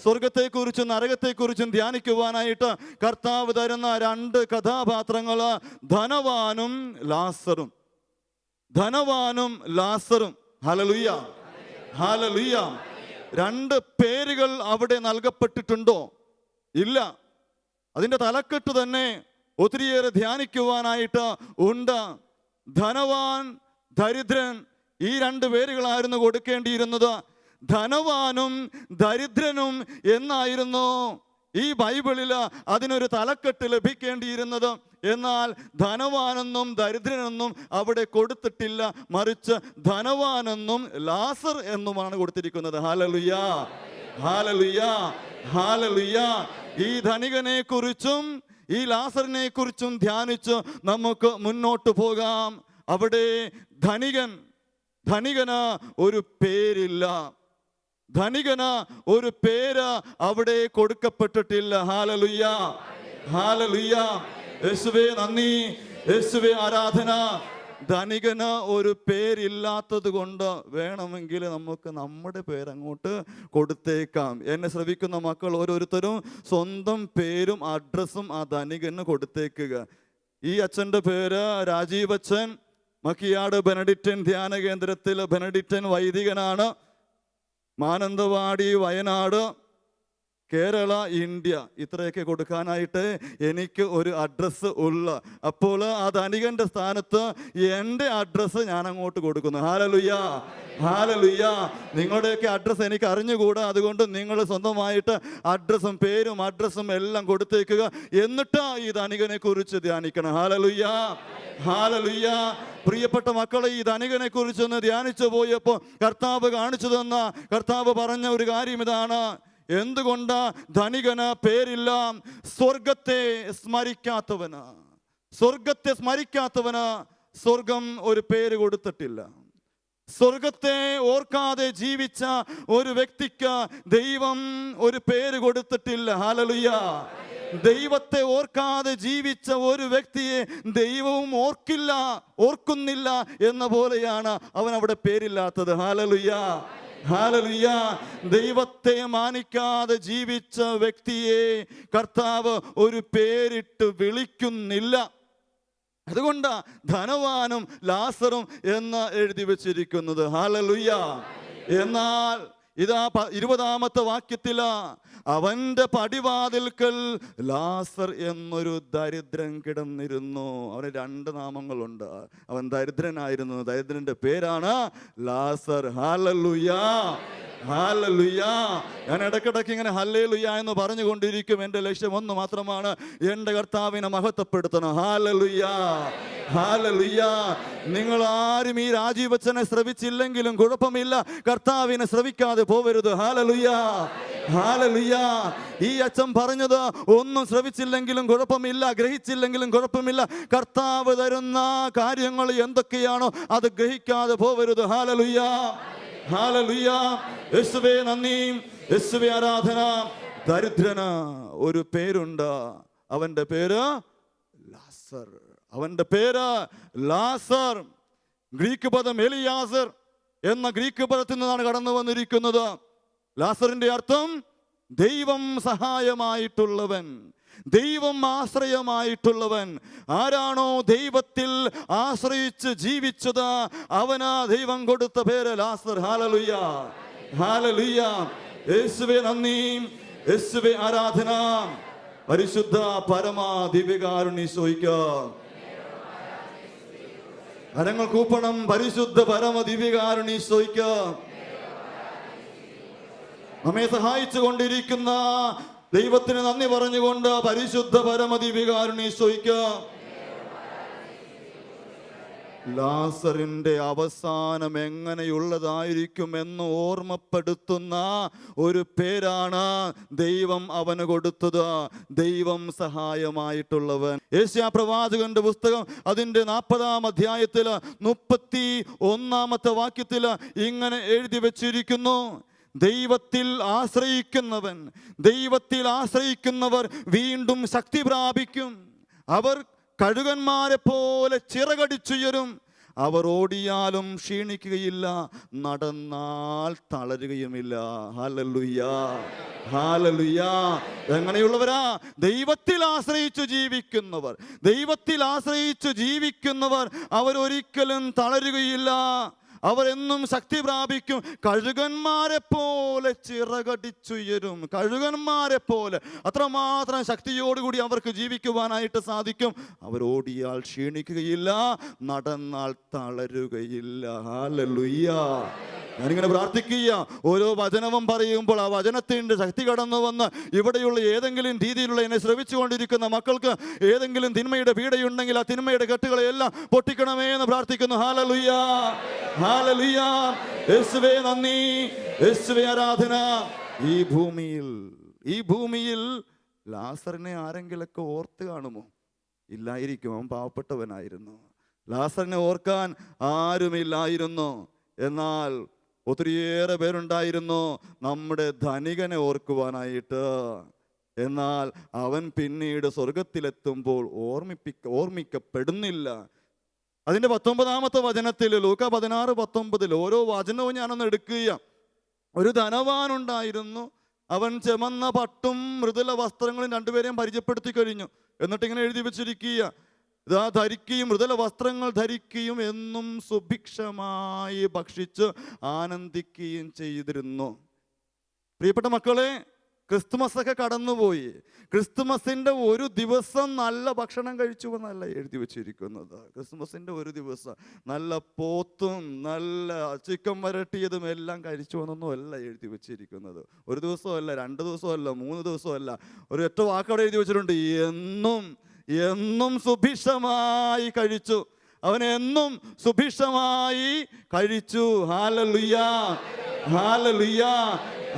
സ്വർഗത്തെക്കുറിച്ചും നരകത്തെക്കുറിച്ചും ധ്യാനിക്കുവാനായിട്ട് കർത്താവ് തരുന്ന 2 കഥാപാത്രങ്ങൾ ധനവാനും ലാസറും. ധനവാനും ലാസറും. Hallelujah, hallelujah. 2 പേരുകൾ അവിടെ നൽകപ്പെട്ടിട്ടുണ്ടോ? ഇല്ല. അതിൻ്റെ തലക്കെട്ട് തന്നെ ഒത്തിരിയേറെ ധ്യാനിക്കുവാനായിട്ട് ഉണ്ട്. ധനവാൻ, ദരിദ്രൻ, ഈ 2 പേരുകളായിരുന്നു കൊടുക്കേണ്ടിയിരുന്നത്. ധനവാനും ദരിദ്രനും എന്നായിരുന്നു ഈ ബൈബിളിൽ അതിനൊരു തലക്കെട്ട് ലഭിക്കേണ്ടിയിരുന്നത്. എന്നാൽ ധനവാനെന്നും ദരിദ്രനെന്നും അവിടെ കൊടുത്തിട്ടില്ല, മറിച്ച് ധനവാനെന്നും ലാസർ എന്നുമാണ് കൊടുത്തിരിക്കുന്നത്. ഹല്ലേലൂയ, ഹല്ലേലൂയ, ഹല്ലേലൂയ. ഈ ധനികനെ കുറിച്ചും ഈ ലാസറിനെ കുറിച്ചും ധ്യാനിച്ച് നമുക്ക് മുന്നോട്ട് പോകാം. അവിടെ ധനികന് ഒരു പേരില്ല, ധനികന് ഒരു പേര് അവിടെ കൊടുക്കപ്പെട്ടിട്ടില്ല. ഹല്ലേലൂയ, ഹല്ലേലൂയ. യേശുവേ നന്ദി, യേശുവേ ആരാധന. ധനികന് ഒരു പേരില്ലാത്തത് കൊണ്ട് വേണമെങ്കിൽ നമുക്ക് നമ്മുടെ പേരങ്ങോട്ട് കൊടുത്തേക്കാം. എന്നെ ശ്രവിക്കുന്ന മക്കൾ ഓരോരുത്തരും സ്വന്തം പേരും അഡ്രസ്സും ആ ധനികന് കൊടുത്തേക്കുക. ഈ അച്ഛൻ്റെ പേര് രാജീവ് അച്ഛൻ, മക്കിയാട് ബെനഡിക്റ്റൻ ധ്യാന കേന്ദ്രത്തിൽ ബെനഡിക്റ്റൻ വൈദികനാണ്. മാനന്തവാടി, വയനാട്, കേരള, ഇന്ത്യ, ഇത്രയൊക്കെ കൊടുക്കാനായിട്ട് എനിക്ക് ഒരു അഡ്രസ്സ് ഉള്ള. അപ്പോൾ ആ ധനികൻ്റെ സ്ഥാനത്ത് എൻ്റെ അഡ്രസ്സ് ഞാൻ അങ്ങോട്ട് കൊടുക്കുന്നു. Hallelujah, hallelujah. നിങ്ങളുടെയൊക്കെ അഡ്രസ്സ് എനിക്ക് അറിഞ്ഞുകൂടാ. അതുകൊണ്ട് നിങ്ങൾ സ്വന്തമായിട്ട് അഡ്രസ്സും പേരും അഡ്രസ്സും എല്ലാം കൊടുത്തേക്കുക. എന്നിട്ട് ഈ ധനികനെ കുറിച്ച് ധ്യാനിക്കണം. ഹല്ലേലൂയ, ഹല്ലേലൂയ. പ്രിയപ്പെട്ട മക്കളെ, ഈ ധനികനെ കുറിച്ചൊന്ന് ധ്യാനിച്ചു പോയപ്പോൾ കർത്താവ് കാണിച്ചു തന്ന, കർത്താവ് പറഞ്ഞ ഒരു കാര്യം ഇതാണ്. എന്തുകൊണ്ട് ധനികന് പേരില്ല? സ്വർഗത്തെ സ്മരിക്കാത്തവന്, സ്വർഗത്തെ സ്മരിക്കാത്തവന് സ്വർഗം ഒരു പേര് കൊടുത്തിട്ടില്ല. സ്വർഗത്തെ ഓർക്കാതെ ജീവിച്ച ഒരു വ്യക്തിക്ക് ദൈവം ഒരു പേര് കൊടുത്തിട്ടില്ല. ഹല്ലേലൂയ. ദൈവത്തെ ഓർക്കാതെ ജീവിച്ച ഒരു വ്യക്തിയെ ദൈവവും ഓർക്കുന്നില്ല എന്ന പോലെയാണ് അവൻ അവിടെ പേരില്ലാത്തത്. Hallelujah, hallelujah. ദൈവത്തെ മാനിക്കാതെ ജീവിച്ച വ്യക്തിയെ കർത്താവ് ഒരു പേരിട്ട് വിളിക്കുന്നില്ല. അതുകൊണ്ട് ധനവാനും ലാസറും എന്ന് എഴുതി വെച്ചിരിക്കുന്നത്. ഹല്ലേലൂയ. എന്നാൽ ഇതാ 20-ാമത്തെ വാക്യത്തില് അവന്റെ പടിവാതിൽക്കൽ ലാസർ എന്നൊരു ദരിദ്രൻ കിടന്നിരുന്നു. അവന് 2 നാമങ്ങളുണ്ട്. അവൻ ദരിദ്രനായിരുന്നു. ദരിദ്രന്റെ പേരാണ് ലാസർ. Hallelujah, hallelujah. ഞാൻ ഇടയ്ക്കിടയ്ക്ക് ഇങ്ങനെ ഹല്ലേലൂയ എന്ന് പറഞ്ഞുകൊണ്ടിരിക്കും. എൻ്റെ ലക്ഷ്യം ഒന്ന് മാത്രമാണ്, എൻ്റെ കർത്താവിനെ മഹത്വപ്പെടുത്തണം. Hallelujah, hallelujah. നിങ്ങൾ ആരും ഈ രാജീവച്ചനെ ശ്രവിച്ചില്ലെങ്കിലും കുഴപ്പമില്ല, കർത്താവിനെ ശ്രവിക്കാതെ പോവരുത്. ഹല്ലേലൂയ, ഹല്ലേലൂയ. ഈ അച്ഛൻ പറഞ്ഞത് ഒന്നും ശ്രവിച്ചില്ലെങ്കിലും കുഴപ്പമില്ല, ഗ്രഹിച്ചില്ലെങ്കിലും കുഴപ്പമില്ല, കർത്താവ് തരുന്ന കാര്യങ്ങൾ എന്തൊക്കെയാണോ അത് ഗ്രഹിക്കാതെ പോവരുത്. ഹല്ലേലൂയ, ഹല്ലേലൂയ. യേശുവേ നന്ദി, യേശുവേ ആരാധന. ദരിദ്രന് ഒരു പേരുണ്ട്. അവന്റെ പേര് ലാസർ. അവന്റെ പേര് ലാസർ. ഗ്രീക്ക് പദം എലിയാസർ എന്ന ഗ്രീക്ക് പദത്തിൽ നിന്നാണ് കടന്നു വന്നിരിക്കുന്നത്. ലാസറിന്റെ അർത്ഥം ദൈവം സഹായമായിട്ടുള്ളവൻ, ദൈവം ആശ്രയമായിട്ടുള്ളവൻ. ആരാണോ ദൈവത്തിൽ ആശ്രയിച്ച് ജീവിച്ചത് അവന് ദൈവം കൊടുത്ത പേര് ലാസർ. ഹല്ലേലൂയ, ഹല്ലേലൂയ. യേശുവേ നന്ദി, യേശുവേ ആരാധന. പരിശുദ്ധ പരമ ദിവ്യകാരുണ്യീശോയ്ക്ക് കരങ്ങൾ കൂപ്പണം. പരിശുദ്ധ പരമ ദിവ്യകാരുണ്യീശോയ്ക്ക് നമ്മെ സഹായിച്ചു കൊണ്ടിരിക്കുന്ന ദൈവത്തിന് നന്ദി പറഞ്ഞുകൊണ്ട് പരിശുദ്ധ പരമ ദിവ്യകാരുണ്യീശോയ്ക്ക്. ലാസറിന്റെ അവസാനം എങ്ങനെയുള്ളതായിരിക്കും എന്ന് ഓർമ്മപ്പെടുത്തുന്ന ഒരു പേരാണ് ദൈവം അവന് കൊടുത്തത്, ദൈവം സഹായമായിട്ടുള്ളവൻ. യെശയ്യാ പ്രവാചകന്റെ പുസ്തകം അതിൻ്റെ 40-ാം അധ്യായത്തിൽ 31-ാമത്തെ വാക്യത്തിൽ ഇങ്ങനെ എഴുതി വെച്ചിരിക്കുന്നു: ദൈവത്തിൽ ആശ്രയിക്കുന്നവൻ, ദൈവത്തിൽ ആശ്രയിക്കുന്നവർ വീണ്ടും ശക്തി പ്രാപിക്കും. അവർ കഴുകന്മാരെ പോലെ ചിറകടിച്ചുയരും. അവർ ഓടിയാലും ക്ഷീണിക്കുകയില്ല, നടന്നാൽ തളരുകയുമില്ല. Hallelujah, hallelujah. എങ്ങനെയുള്ളവരാ? ദൈവത്തിൽ ആശ്രയിച്ചു ജീവിക്കുന്നവർ. ദൈവത്തിൽ ആശ്രയിച്ചു ജീവിക്കുന്നവർ അവരൊരിക്കലും തളരുകയില്ല, അവരെന്നും ശക്തി പ്രാപിക്കും. കഴുകന്മാരെ പോലെ ചിറകടിച്ചുയരും. കഴുകന്മാരെ പോലെ അത്രമാത്രം ശക്തിയോടുകൂടി അവർക്ക് ജീവിക്കുവാനായിട്ട് സാധിക്കും. അവരോടിയാൽ ക്ഷീണിക്കുകയില്ല, നടന്നാൽ തളരുകയില്ല. ഹല്ലേലൂയ. ഞാനിങ്ങനെ പ്രാർത്ഥിക്കുക, ഓരോ വചനവും പറയുമ്പോൾ ആ വചനത്തിൻ്റെ ശക്തി കടന്നു വന്ന് ഇവിടെയുള്ള ഏതെങ്കിലും രീതിയിലുള്ള എന്നെ ശ്രവിച്ചുകൊണ്ടിരിക്കുന്ന മക്കൾക്ക് ഏതെങ്കിലും തിന്മയുടെ പീഡയുണ്ടെങ്കിൽ ആ തിന്മയുടെ കെട്ടുകളെല്ലാം പൊട്ടിക്കണമേ എന്ന് പ്രാർത്ഥിക്കുന്നു. ഹല്ലേലൂയ, ഹല്ലേലൂയ. യേശുവേ നന്ദി, യേശുവേ ആരാധന. ഈ ഭൂമിയിൽ ലാസറിനെ ആരെങ്കിലൊക്കെ ഓർത്ത് കാണുമോ? ഇല്ലായിരിക്കും. അവൻ പാവപ്പെട്ടവനായിരുന്നു. ലാസറിനെ ഓർക്കാൻ ആരുമില്ലായിരുന്നു. എന്നാൽ ഒത്തിരിയേറെ പേരുണ്ടായിരുന്നു നമ്മുടെ ധനികനെ ഓർക്കുവാനായിട്ട്. എന്നാൽ അവൻ പിന്നീട് സ്വർഗത്തിലെത്തുമ്പോൾ ഓർമ്മിക്കപ്പെടുന്നില്ല. അതിൻ്റെ 19-ാമത്തെ വചനത്തിൽ, ലൂക്ക 16:19, ഓരോ വചനവും ഞാനൊന്ന് എടുക്കുക. ഒരു ധനവാനുണ്ടായിരുന്നു. അവൻ ചെമന്ന പട്ടും മൃദുല വസ്ത്രങ്ങളും രണ്ടുപേരെയും പരിചയപ്പെടുത്തി കഴിഞ്ഞു. എന്നിട്ട് ഇങ്ങനെ എഴുതി വെച്ചിരിക്കുക: ഇതാ ധരിക്കുകയും മൃദുല വസ്ത്രങ്ങൾ ധരിക്കുകയും എന്നും സുഭിക്ഷമായി ഭക്ഷിച്ച് ആനന്ദിക്കുകയും ചെയ്തിരുന്നു. പ്രിയപ്പെട്ട മക്കളെ, ക്രിസ്തുമസ് ഒക്കെ കടന്നുപോയി. ക്രിസ്തുമസിൻ്റെ ഒരു ദിവസം നല്ല ഭക്ഷണം കഴിച്ചു എന്നല്ല എഴുതി വെച്ചിരിക്കുന്നത്. ക്രിസ്തുമസിൻ്റെ ഒരു ദിവസം നല്ല പോത്തും നല്ല ചിക്കൻ വരട്ടിയതും എല്ലാം കഴിച്ചു എന്നൊന്നും അല്ല എഴുതി വെച്ചിരിക്കുന്നത്. ഒരു ദിവസമല്ല, 2 ദിവസമല്ല, 3 ദിവസമല്ല. ഒരു ഒറ്റ വാക്കവിടെ എഴുതി വെച്ചിട്ടുണ്ട്: എന്നും സുഭിക്ഷമായി കഴിച്ചു. അവൻ എന്നും സുഭിക്ഷമായി കഴിച്ചു. ഹല്ലേലൂയ, ഹല്ലേലൂയ,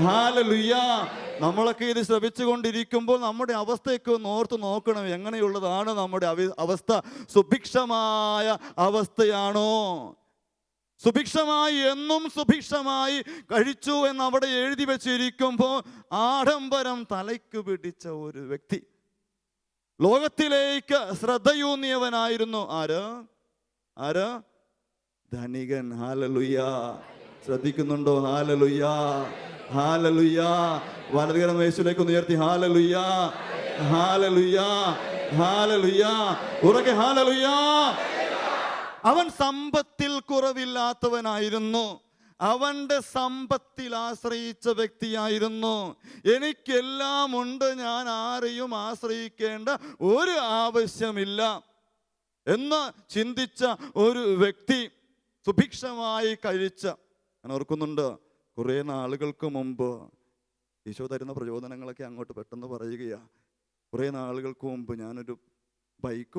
ഹല്ലേലൂയ. നമ്മളൊക്കെ ഇത് ശ്രവിച്ചുകൊണ്ടിരിക്കുമ്പോൾ നമ്മുടെ അവസ്ഥയൊക്കെ ഒന്ന് ഓർത്ത് നോക്കണം. എങ്ങനെയുള്ളതാണ് നമ്മുടെ അവസ്ഥ? സുഭിക്ഷമായ അവസ്ഥയാണോ? സുഭിക്ഷമായി, എന്നും സുഭിക്ഷമായി കഴിച്ചു എന്ന് അവിടെ എഴുതി വെച്ചിരിക്കുമ്പോൾ ആഡംബരം തലയ്ക്ക് പിടിച്ച ഒരു വ്യക്തി, ലോകത്തിലേക്ക് ശ്രദ്ധയൂന്നിയവനായിരുന്നു. ആര്? ധനികൻ. ഹല്ലേലൂയ. ശ്രദ്ധിക്കുന്നുണ്ടോ? ഹല്ലേലൂയ, ഹല്ലേലൂയ. വലതുകരം യേശുവിലേക്ക് ഉയർത്തി ഹല്ലേലൂയ, ഹല്ലേലൂയ. ഹല്ലേലൂയ. ഉറക്കെ ഹല്ലേലൂയ. അവൻ സമ്പത്തിൽ കുറവില്ലാത്തവനായിരുന്നു. അവന്റെ സമ്പത്തിൽ ആശ്രയിച്ച വ്യക്തിയായിരുന്നു. എനിക്കെല്ലാം ഉണ്ട്, ഞാൻ ആരെയും ആശ്രയിക്കേണ്ട ഒരു ആവശ്യമില്ല എന്ന് ചിന്തിച്ച ഒരു വ്യക്തി, സുഭിക്ഷമായി കഴിച്ച. ഞാൻ ഓർക്കുന്നുണ്ട്, കുറേ നാളുകൾക്ക് മുമ്പ് ഈശോ തരുന്ന പ്രചോദനങ്ങളൊക്കെ അങ്ങോട്ട് പെട്ടെന്ന് പറയുകയാണ്. കുറേ നാളുകൾക്ക് മുമ്പ് ഞാനൊരു ബൈക്ക്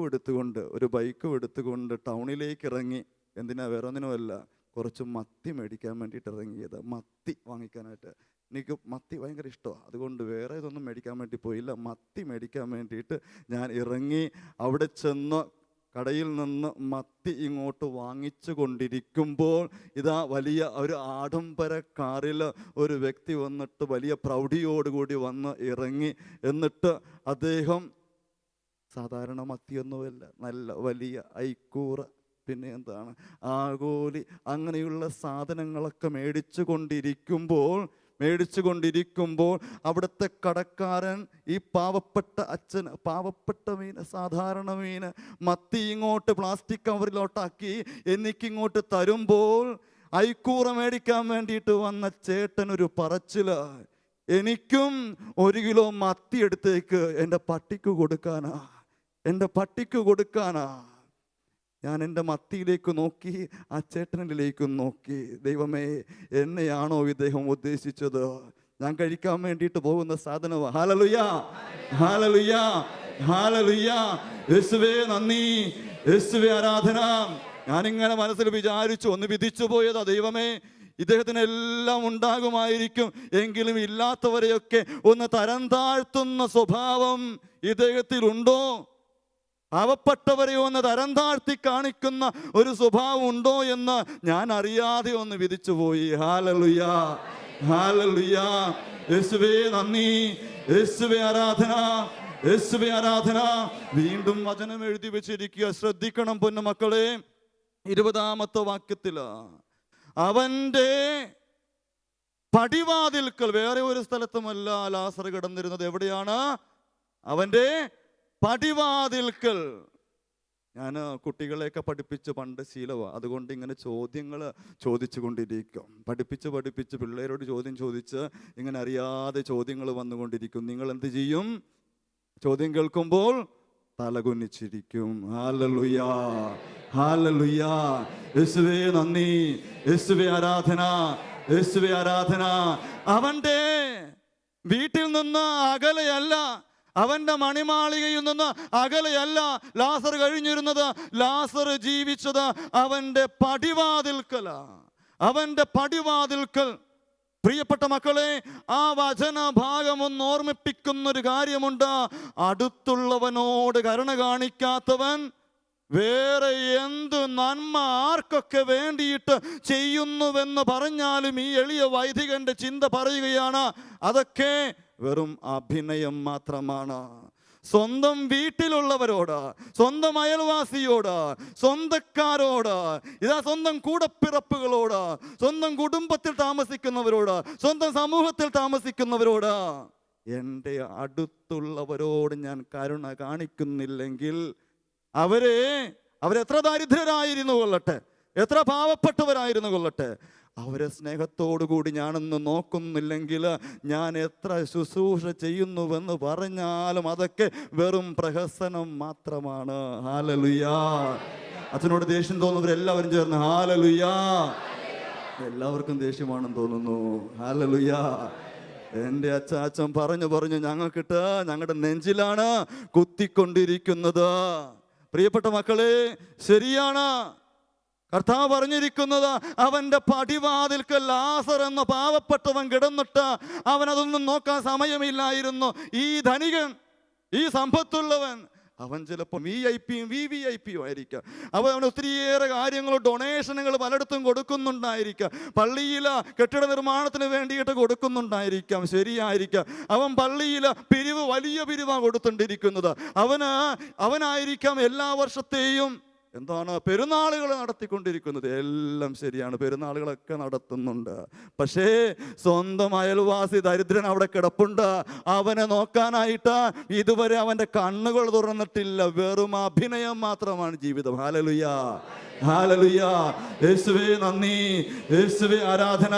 എടുത്തുകൊണ്ട് ടൗണിലേക്ക് ഇറങ്ങി. എന്തിനാ? വേറെ ഒന്നിനുമല്ല, കുറച്ച് മത്തി മേടിക്കാൻ വേണ്ടിയിട്ട് ഇറങ്ങിയത്. മത്തി വാങ്ങിക്കാനായിട്ട്. എനിക്ക് മത്തി ഭയങ്കര ഇഷ്ടമാണ്. അതുകൊണ്ട് വേറെ ഇതൊന്നും മേടിക്കാൻ വേണ്ടി പോയില്ല, മത്തി മേടിക്കാൻ വേണ്ടിയിട്ട് ഞാൻ ഇറങ്ങി. അവിടെ ചെന്ന് കടയിൽ നിന്ന് മത്തി ഇങ്ങോട്ട് വാങ്ങിച്ചു കൊണ്ടിരിക്കുമ്പോൾ ഇതാ വലിയ ഒരു ആഡംബര കാറിൽ ഒരു വ്യക്തി വന്നിട്ട് വലിയ പ്രൗഢിയോടുകൂടി വന്ന് ഇറങ്ങി. എന്നിട്ട് അദ്ദേഹം സാധാരണ മത്തിയൊന്നുമല്ല, നല്ല വലിയ ഐക്കൂറ, പിന്നെ എന്താണ് ആഗോലി, അങ്ങനെയുള്ള സാധനങ്ങളൊക്കെ മേടിച്ചു കൊണ്ടിരിക്കുമ്പോൾ അവിടുത്തെ കടക്കാരൻ ഈ പാവപ്പെട്ട അച്ഛന് പാവപ്പെട്ട മീൻ, സാധാരണ മീൻ, മത്തി ഇങ്ങോട്ട് പ്ലാസ്റ്റിക് കവറിലോട്ടാക്കി എനിക്കിങ്ങോട്ട് തരുമ്പോൾ ഐക്കൂറ മേടിക്കാൻ വേണ്ടിയിട്ട് വന്ന ചേട്ടനൊരു പറച്ചില്, എനിക്കും 1 കിലോ മത്തി എടുത്തേക്ക്, എൻ്റെ പട്ടിക്ക് കൊടുക്കാനാ. ഞാൻ എൻ്റെ മത്തിയിലേക്ക് നോക്കി, ആ ചേട്ടനിലേക്കും നോക്കി. ദൈവമേ, എന്നെയാണോ ഇദ്ദേഹം ഉദ്ദേശിച്ചത്? ഞാൻ കഴിക്കാൻ വേണ്ടിയിട്ട് പോകുന്ന സാധനം. ഹല്ലേലൂയ, ഹല്ലേലൂയ, ഹല്ലേലൂയ. യേശുവേ നന്ദി, യേശുവേ ആരാധന. ഞാനിങ്ങനെ മനസ്സിൽ വിചാരിച്ചു, ഒന്ന് വിധിച്ചു പോയതാ. ദൈവമേ, ഇദ്ദേഹത്തിന് എല്ലാം ഉണ്ടാകുമായിരിക്കും, എങ്കിലും ഇല്ലാത്തവരെയൊക്കെ ഒന്ന് തരം താഴ്ത്തുന്ന സ്വഭാവം ഇദ്ദേഹത്തിലുണ്ടോ? പാവപ്പെട്ടവരെ ഒന്ന് തരം താഴ്ത്തി കാണിക്കുന്ന ഒരു സ്വഭാവം ഉണ്ടോ എന്ന് ഞാൻ അറിയാതെ ഒന്ന് വിധിച്ചു പോയി. ഹല്ലേലൂയ, ഹല്ലേലൂയ. യേശുവേ നന്ദി, യേശുവേ ആരാധന, യേശുവേ ആരാധന. വീണ്ടും വചനം എഴുതി വെച്ചിരിക്കുക, ശ്രദ്ധിക്കണം പൊന്നുമക്കളെ. 20ാമത്തെ വാക്യത്തില് അവന്റെ പടിവാതിൽക്കൽ, വേറെ ഒരു സ്ഥലത്തുമല്ല ലാസർ കിടന്നിരുന്നത്. എവിടെയാണ്? അവന്റെ പടിവാതിൽക്കൽ. ഞാൻ കുട്ടികളെയൊക്കെ പഠിപ്പിച്ച് പണ്ട് ശീലമാണ്. അതുകൊണ്ട് ഇങ്ങനെ ചോദ്യങ്ങൾ ചോദിച്ചു കൊണ്ടിരിക്കും. പഠിപ്പിച്ച് പിള്ളേരോട് ചോദ്യം ചോദിച്ച് ഇങ്ങനെ അറിയാതെ ചോദ്യങ്ങൾ വന്നുകൊണ്ടിരിക്കും. നിങ്ങൾ എന്ത് ചെയ്യും? ചോദ്യം കേൾക്കുമ്പോൾ തലകുനിച്ചിരിക്കും. ഹല്ലേലൂയ, ഹല്ലേലൂയ. യേശുവേ നന്ദി, യേശുവേ ആരാധന, യേശുവേ ആരാധന. അവന്റെ വീട്ടിൽ നിന്ന് അകലെയല്ല, അവന്റെ മണിമാളികയിൽ നിന്ന് അകലെയല്ല ലാസർ കഴിഞ്ഞിരുന്നത്. ലാസർ ജീവിച്ചത് അവന്റെ പടിവാതിൽക്കൽ. പ്രിയപ്പെട്ട മക്കളെ, ആ വചന ഭാഗം ഒന്ന് ഓർമ്മിപ്പിക്കുന്നൊരു കാര്യമുണ്ട്. അടുത്തുള്ളവനോട് കരുണ കാണിക്കാത്തവൻ വേറെ എന്ത് നന്മ ആർക്കൊക്കെ വേണ്ടിയിട്ട് ചെയ്യുന്നുവെന്ന് പറഞ്ഞാലും ഈ എളിയ വൈദികന്റെ ചിന്ത പറയുകയാണ്, അതൊക്കെ വെറും അഭിനയം മാത്രമാണ്. സ്വന്തം വീട്ടിലുള്ളവരോട്, സ്വന്തം അയൽവാസിയോട്, സ്വന്തക്കാരോട്, ഇതാ സ്വന്തം കൂടപ്പിറപ്പുകളോട്, സ്വന്തം കുടുംബത്തിൽ താമസിക്കുന്നവരോട്, സ്വന്തം സമൂഹത്തിൽ താമസിക്കുന്നവരോട്, എൻ്റെ അടുത്തുള്ളവരോട് ഞാൻ കരുണ കാണിക്കുന്നില്ലെങ്കിൽ അവരെത്ര ദരിദ്രരായിരുന്നു കൊള്ളട്ടെ, എത്ര പാവപ്പെട്ടവരായിരുന്നു കൊള്ളട്ടെ, അവരെ സ്നേഹത്തോടുകൂടി ഞാനൊന്ന് നോക്കുന്നില്ലെങ്കിൽ, ഞാൻ എത്ര ശുശ്രൂഷ ചെയ്യുന്നുവെന്ന് പറഞ്ഞാലും അതൊക്കെ വെറും പ്രഹസനം മാത്രമാണ്. ഹല്ലേലൂയ. അച്ഛനോട് ദേഷ്യം തോന്നുന്നവരെല്ലാവരും ചേർന്ന് ഹല്ലേലൂയ. എല്ലാവർക്കും ദേഷ്യമാണെന്ന് തോന്നുന്നു. ഹല്ലേലൂയ. എൻ്റെ അച്ഛൻ പറഞ്ഞു ഞങ്ങൾക്കിട്ട് ഞങ്ങളുടെ നെഞ്ചിലാണ് കുത്തിക്കൊണ്ടിരിക്കുന്നത്. പ്രിയപ്പെട്ട മക്കളെ, ശരിയാണ്. കർത്താവ് പറഞ്ഞിരിക്കുന്നത്, അവന്റെ പടിവാതിൽക്കൽ ലാസർ എന്ന പാവപ്പെട്ടവൻ കിടന്നിട്ട് അവനതൊന്നും നോക്കാൻ സമയമില്ലായിരുന്നു. ഈ ധനികൻ, ഈ സമ്പത്തുള്ളവൻ, അവൻ ചിലപ്പോൾ VIP-യും VVIP-യും ആയിരിക്കാം. അവൻ ഒത്തിരിയേറെ കാര്യങ്ങൾ, ഡൊണേഷനുകൾ പലയിടത്തും കൊടുക്കുന്നുണ്ടായിരിക്കാം. പള്ളിയിൽ കെട്ടിട നിർമ്മാണത്തിന് വേണ്ടിയിട്ട് കൊടുക്കുന്നുണ്ടായിരിക്കാം. ശരിയായിരിക്കാം. അവൻ പള്ളിയിൽ വലിയ പിരിവാണ് കൊടുത്തുകൊണ്ടിരിക്കുന്നത്. അവനായിരിക്കാം എല്ലാ വർഷത്തെയും എന്താണ് പെരുന്നാളുകൾ നടത്തിക്കൊണ്ടിരിക്കുന്നത്. എല്ലാം ശരിയാണ്, പെരുന്നാളുകളൊക്കെ നടത്തുന്നുണ്ട്. പക്ഷേ സ്വന്തം അയൽവാസി ദരിദ്രൻ അവിടെ കിടപ്പുണ്ട്. അവനെ നോക്കാനായിട്ട് ഇതുവരെ അവൻ്റെ കണ്ണുകൾ തുറന്നിട്ടില്ല. വെറും അഭിനയം മാത്രമാണ് ജീവിതം. ഹല്ലേലൂയ, ഹല്ലേലൂയ. യേശുവേ നന്ദി, യേശുവേ ആരാധന.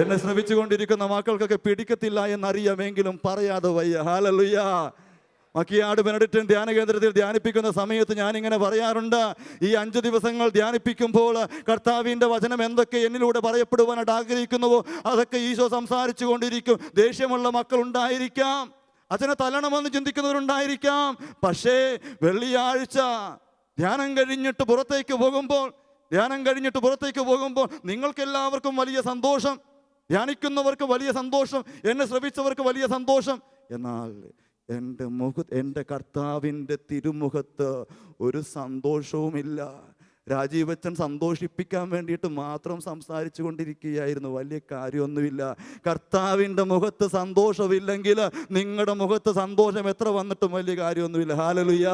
എന്നെ ശ്രവിച്ചുകൊണ്ടിരിക്കുന്ന മക്കൾക്കൊക്കെ പിടിക്കത്തില്ല എന്നറിയാമെങ്കിലും പറയാതെ വയ്യ. ഹല്ലേലൂയ. മക്കിയാട് ബെനഡിക്റ്റൻ ധ്യാന കേന്ദ്രത്തിൽ ധ്യാനിപ്പിക്കുന്ന സമയത്ത് ഞാനിങ്ങനെ പറയാറുണ്ട്, ഈ 5 ദിവസങ്ങൾ ധ്യാനിപ്പിക്കുമ്പോൾ കർത്താവിൻ്റെ വചനം എന്തൊക്കെ എന്നിലൂടെ പറയപ്പെടുവാനായിട്ട് ആഗ്രഹിക്കുന്നുവോ അതൊക്കെ ഈശോ സംസാരിച്ചു കൊണ്ടിരിക്കും. ദേഷ്യമുള്ള മക്കളുണ്ടായിരിക്കാം, അച്ഛനെ തല്ലണമെന്ന് ചിന്തിക്കുന്നവരുണ്ടായിരിക്കാം. പക്ഷേ വെള്ളിയാഴ്ച ധ്യാനം കഴിഞ്ഞിട്ട് പുറത്തേക്ക് പോകുമ്പോൾ നിങ്ങൾക്കെല്ലാവർക്കും വലിയ സന്തോഷം, ധ്യാനിക്കുന്നവർക്ക് വലിയ സന്തോഷം, എന്നെ ശ്രവിച്ചവർക്ക് വലിയ സന്തോഷം. എന്നാൽ എൻ്റെ കർത്താവിൻ്റെ തിരുമുഖത്ത് ഒരു സന്തോഷവുമില്ല. രാജീവച്ചൻ സന്തോഷിപ്പിക്കാൻ വേണ്ടിയിട്ട് മാത്രം സംസാരിച്ചു കൊണ്ടിരിക്കുകയായിരുന്നു. വലിയ കാര്യമൊന്നുമില്ല. കർത്താവിൻ്റെ മുഖത്ത് സന്തോഷമില്ലെങ്കിൽ നിങ്ങളുടെ മുഖത്ത് സന്തോഷം എത്ര വന്നിട്ടും വലിയ കാര്യമൊന്നുമില്ല. Hallelujah,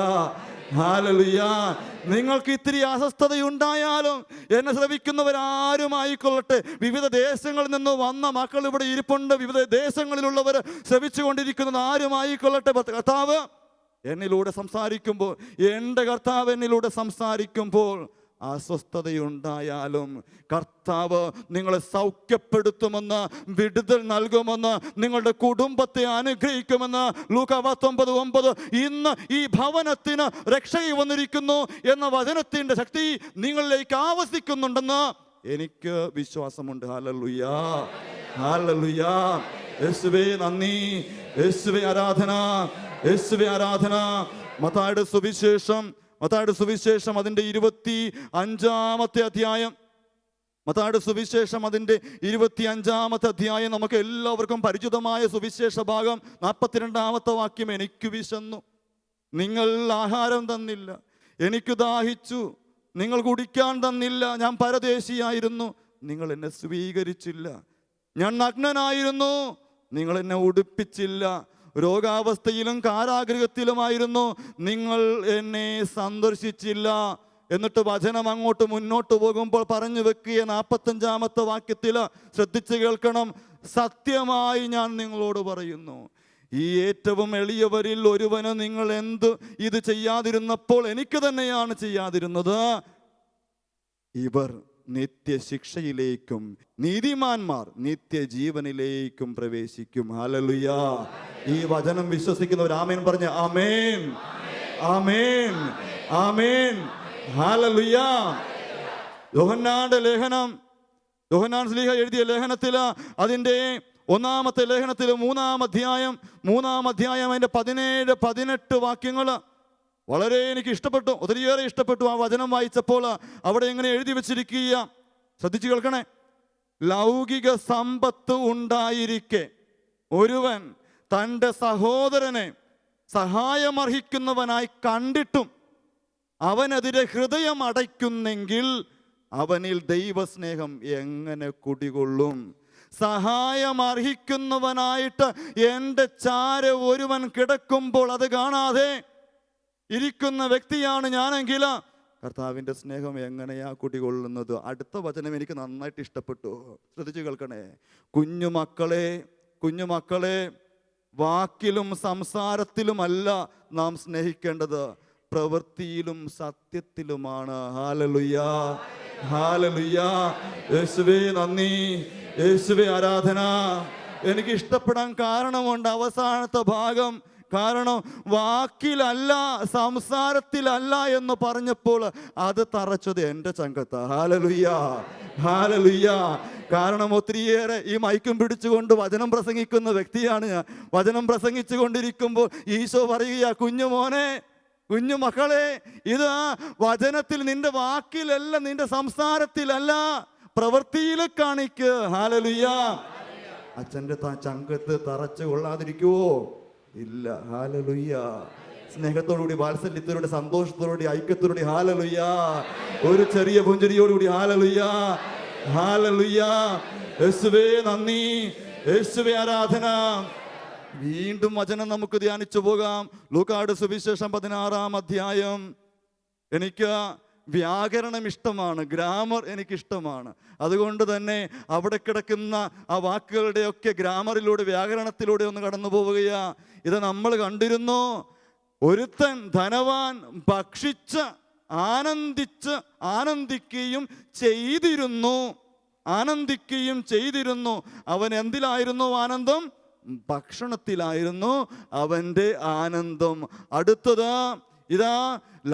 hallelujah. നിങ്ങൾക്ക് ഇത്തിരി അസ്വസ്ഥതയുണ്ടായാലും എന്നെ ശ്രവിക്കുന്നവരാരുമായിക്കൊള്ളട്ടെ, വിവിധ ദേശങ്ങളിൽ നിന്ന് വന്ന മക്കൾ ഇവിടെ ഇരിപ്പുണ്ട്, വിവിധ ദേശങ്ങളിലുള്ളവർ ശ്രവിച്ചു കൊണ്ടിരിക്കുന്നത് ആരുമായിക്കൊള്ളട്ടെ, കർത്താവ് എന്നിലൂടെ സംസാരിക്കുമ്പോൾ, എൻ്റെ കർത്താവ് എന്നിലൂടെ സംസാരിക്കുമ്പോൾ അസ്വസ്ഥതയുണ്ടായാലും കർത്താവ് നിങ്ങളെ സൗഖ്യപ്പെടുത്തുമെന്ന്, വിടുതൽ നൽകുമെന്ന്, നിങ്ങളുടെ കുടുംബത്തെ അനുഗ്രഹിക്കുമെന്ന് ലൂക്കാ 19:9. ഇന്ന് ഈ ഭവനത്തിന് രക്ഷയിൽ വന്നിരിക്കുന്നു എന്ന വചനത്തിൻ്റെ ശക്തി നിങ്ങളിലേക്ക് ആവസിക്കുന്നുണ്ടെന്ന് എനിക്ക് വിശ്വാസമുണ്ട്. ഹല്ലേലൂയ, ഹല്ലേലൂയ. യേശുവേ നന്ദി, യേശുവേ ആരാധന, യേശുവേ ആരാധന. മത്തായിയുടെ സുവിശേഷം അതിൻ്റെ 25-ാമത്തെ അധ്യായം, മത്തായിയുടെ സുവിശേഷം അതിൻ്റെ 25-ാമത്തെ അധ്യായം നമുക്ക് എല്ലാവർക്കും പരിചിതമായ സുവിശേഷ ഭാഗം. 42-ാമത്തെ വാക്യം. എനിക്ക് വിശന്നു, നിങ്ങൾ ആഹാരം തന്നില്ല, എനിക്ക് ദാഹിച്ചു, നിങ്ങൾ കുടിക്കാൻ തന്നില്ല, ഞാൻ പരദേശിയായിരുന്നു, നിങ്ങൾ എന്നെ സ്വീകരിച്ചില്ല, ഞാൻ നഗ്നനായിരുന്നു, നിങ്ങൾ എന്നെ ഉടുപ്പിച്ചില്ല, രോഗാവസ്ഥയിലും കാരാഗൃഹത്തിലുമായിരുന്നു, നിങ്ങൾ എന്നെ സന്ദർശിച്ചില്ല. എന്നിട്ട് വചനം അങ്ങോട്ട് മുന്നോട്ട് പോകുമ്പോൾ പറഞ്ഞു വെക്കിയ 45-ാമത്തെ വാക്യത്തിൽ ശ്രദ്ധിച്ച് കേൾക്കണം. സത്യമായി ഞാൻ നിങ്ങളോട് പറയുന്നു, ഈ ഏറ്റവും എളിയവരിൽ ഒരുവന് നിങ്ങൾ ഇത് ചെയ്യാതിരുന്നപ്പോൾ എനിക്ക് തന്നെയാണ് ചെയ്യാതിരുന്നത്. ഇവർ നിത്യശിക്ഷയിലേക്കും നീതിമാന്മാർ നിത്യജീവനിലേക്കും പ്രവേശിക്കും. ഹല്ലേലൂയ. ഈ വചനം വിശ്വസിക്കുന്നവർ ആമേൻ പറഞ്ഞ് ആമേൻ, ആമേൻ, ആമേൻ. ഹല്ലേലൂയ. യോഹന്നാന്റെ ലേഖനം, യോഹന്നാൻ ശ്ലീഹ എഴുതിയ ലേഖനത്തിൽ അതിൻ്റെ 1-ാമത്തെ ലേഖനത്തിൽ 3-ാം അധ്യായം അതിൻ്റെ 17-18 വാക്യങ്ങൾ വളരെ എനിക്ക് ഇഷ്ടപ്പെട്ടു, ഒത്തിരിയേറെ ഇഷ്ടപ്പെട്ടു. ആ വചനം വായിച്ചപ്പോൾ അവിടെ എങ്ങനെ എഴുതി വെച്ചിരിക്കുക, ശ്രദ്ധിച്ചു കേൾക്കണേ. ലൗകിക സമ്പത്ത് ഉണ്ടായിരിക്കെ ഒരുവൻ തൻ്റെ സഹോദരനെ സഹായമർഹിക്കുന്നവനായി കണ്ടിട്ടും അവനെതിരെ ഹൃദയം അടയ്ക്കുന്നെങ്കിൽ അവനിൽ ദൈവസ്നേഹം എങ്ങനെ കുടികൊള്ളും? സഹായമർഹിക്കുന്നവനായിട്ട് എൻ്റെ ചാരെ ഒരുവൻ കിടക്കുമ്പോൾ അത് കാണാതെ ഇരിക്കുന്ന വ്യക്തിയാണ് ഞാനെങ്കിൽ കർത്താവിൻ്റെ സ്നേഹം എങ്ങനെയാ കുടികൊള്ളുന്നത്? അടുത്ത വചനം എനിക്ക് നന്നായിട്ട് ഇഷ്ടപ്പെട്ടു, ശ്രദ്ധിച്ചു കേൾക്കണേ. കുഞ്ഞുമക്കളെ വാക്കിലും സംസാരത്തിലുമല്ല നാം സ്നേഹിക്കേണ്ടത്, പ്രവൃത്തിയിലും സത്യത്തിലുമാണ്. ഹല്ലേലൂയ, ഹല്ലേലൂയ. യേശുവേ നന്ദി, യേശുവേ ആരാധന. എനിക്ക് ഇഷ്ടപ്പെടാൻ കാരണമുണ്ട് അവസാനത്തെ ഭാഗം. കാരണം വാക്കിലല്ല സംസാരത്തിലല്ല എന്ന് പറഞ്ഞപ്പോൾ അത് തറച്ചത് എൻ്റെ ചങ്കത്ത. Hallelujah, hallelujah. കാരണം ഒത്തിരിയേറെ ഈ മൈക്കും പിടിച്ചുകൊണ്ട് വചനം പ്രസംഗിക്കുന്ന വ്യക്തിയാണ് ഞാൻ. വചനം പ്രസംഗിച്ചു കൊണ്ടിരിക്കുമ്പോൾ ഈശോ പറയുക, കുഞ്ഞുമോനെ, കുഞ്ഞുമക്കളെ, ഇത് വചനത്തിൽ നിന്റെ വാക്കിലല്ല, നിന്റെ സംസാരത്തിലല്ല, പ്രവൃത്തിയിൽ കാണിക്ക്. ഹല്ലേലൂയ. അച്ഛൻ്റെ ചങ്കത്ത് തറച്ചു കൊള്ളാതിരിക്കുവോ? ഇല്ല. ഹല്ലേലൂയ. സ്നേഹത്തോടുകൂടി, വാത്സല്യത്തോടുകൂടി, സന്തോഷത്തോടുകൂടി, ഐക്യത്തോടുകൂടി, ഹല്ലേലൂയ, ഒരു ചെറിയ പുഞ്ചിരിയോടുകൂടി, ഹല്ലേലൂയ, ഹല്ലേലൂയ. യേശുവേ നന്ദി, യേശുവേ ആരാധന. വീണ്ടും വചനം നമുക്ക് ധ്യാനിച്ചു പോകാം. ലൂക്കായുടെ സുവിശേഷം 16-ാം അധ്യായം. എനിക്ക് വ്യാകരണം ഇഷ്ടമാണ്, ഗ്രാമർ എനിക്കിഷ്ടമാണ്. അതുകൊണ്ട് തന്നെ അവിടെ കിടക്കുന്ന ആ വാക്കുകളുടെയൊക്കെ ഗ്രാമറിലൂടെ, വ്യാകരണത്തിലൂടെ ഒന്ന് കടന്നു പോവുകയാ. ഇത് നമ്മൾ കണ്ടിരുന്നു. ഒരുത്തൻ ധനവാൻ ഭക്ഷിച്ച് ആനന്ദിക്കുകയും ചെയ്തിരുന്നു. അവൻ എന്തിലായിരുന്നു ആനന്ദം? ഭക്ഷണത്തിലായിരുന്നു അവൻ്റെ ആനന്ദം. അടുത്തത് ഇതാ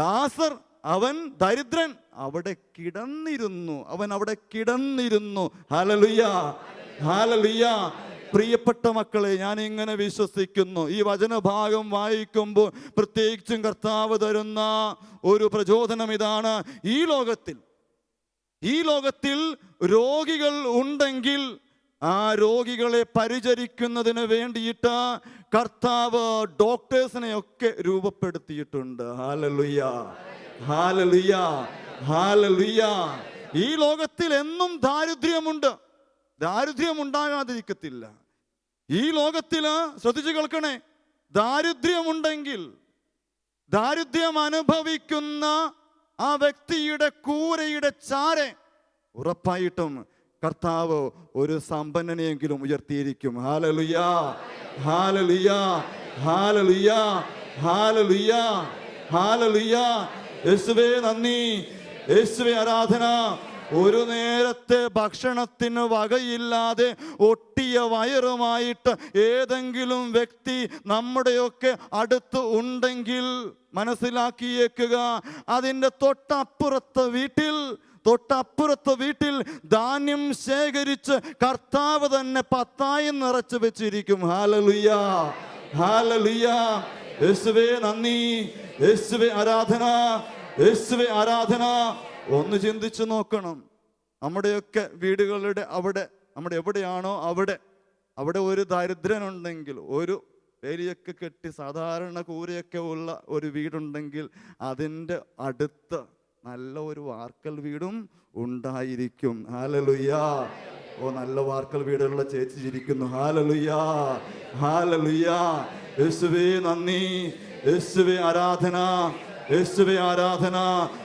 ലാസർ, അവൻ ദരിദ്രൻ, അവിടെ കിടന്നിരുന്നു. ഹല്ലേലൂയ, ഹല്ലേലൂയ. പ്രിയപ്പെട്ട മക്കളെ, ഞാൻ ഇങ്ങനെ വിശ്വസിക്കുന്നു, ഈ വചനഭാഗം വായിക്കുമ്പോൾ പ്രത്യേകിച്ചും കർത്താവ് തരുന്ന ഒരു പ്രചോദനം ഇതാണ്. ഈ ലോകത്തിൽ രോഗികൾ ഉണ്ടെങ്കിൽ ആ രോഗികളെ പരിചരിക്കുന്നതിന് വേണ്ടിയിട്ട് കർത്താവ് ഡോക്ടേഴ്സിനെ ഒക്കെ രൂപപ്പെടുത്തിയിട്ടുണ്ട്. ഹല്ലേലൂയ, ഹല്ലേലൂയ, ഹല്ലേലൂയ. ഈ ലോകത്തിൽ എന്നും ദാരിദ്ര്യമുണ്ട്, ദാരിദ്ര്യം ഉണ്ടാകാതിരിക്കത്തില്ല. ഈ ലോകത്തിൽ ശ്രദ്ധിച്ചു കേൾക്കണേ, ദാരിദ്ര്യമുണ്ടെങ്കിൽ ദാരിദ്ര്യം അനുഭവിക്കുന്ന ആ വ്യക്തിയുടെ കൂരയുടെ ചാരെ ഉറപ്പായിട്ടും കർത്താവ് ഒരു സമ്പന്നനെയെങ്കിലും ഉയർത്തിയിരിക്കും. ഹല്ലേലൂയ, ഹല്ലേലൂയ, ഹല്ലേലൂയ, ഹല്ലേലൂയ, ഹല്ലേലൂയ. യേശുവേ നന്ദി, യേശുവേ ആരാധന. ഒരു നേരത്തെ ഭക്ഷണത്തിന് വകയില്ലാതെ ഒട്ടിയ വയറുമായിട്ട് ഏതെങ്കിലും വ്യക്തി നമ്മുടെയൊക്കെ അടുത്ത് ഉണ്ടെങ്കിൽ മനസ്സിലാക്കിയേക്കുക, അതിൻ്റെ തൊട്ടപ്പുറത്തെ വീട്ടിൽ ധാന്യം ശേഖരിച്ച് കർത്താവ് തന്നെ പത്തായി നിറച്ചു വെച്ചിരിക്കും. ഹല്ലേലൂയ, ഹല്ലേലൂയ. യേശുവേ നന്ദി, യേശുവേ ആരാധന, യേശുവേ ആരാധന. ഒന്ന് ചിന്തിച്ചു നോക്കണം, നമ്മുടെയൊക്കെ വീടുകളുടെ നമ്മുടെ എവിടെയാണോ അവിടെ ഒരു ദരിദ്രനുണ്ടെങ്കിൽ, ഒരു വേലിയൊക്കെ കെട്ടി സാധാരണ കൂരയൊക്കെ ഉള്ള ഒരു വീടുണ്ടെങ്കിൽ അതിൻ്റെ അടുത്ത് നല്ല ഒരു വാർക്കൽ വീടും ഉണ്ടായിരിക്കും. ഹല്ലേലൂയ. നല്ല വാർക്കൽ വീടുള്ള ചേച്ചി ചിരിക്കുന്നു. ഹല്ലേലൂയ, ഹല്ലേലൂയ. യേശുവേ നന്ദി, യേശുവേ ആരാധന, യേശുവേ ആരാധന.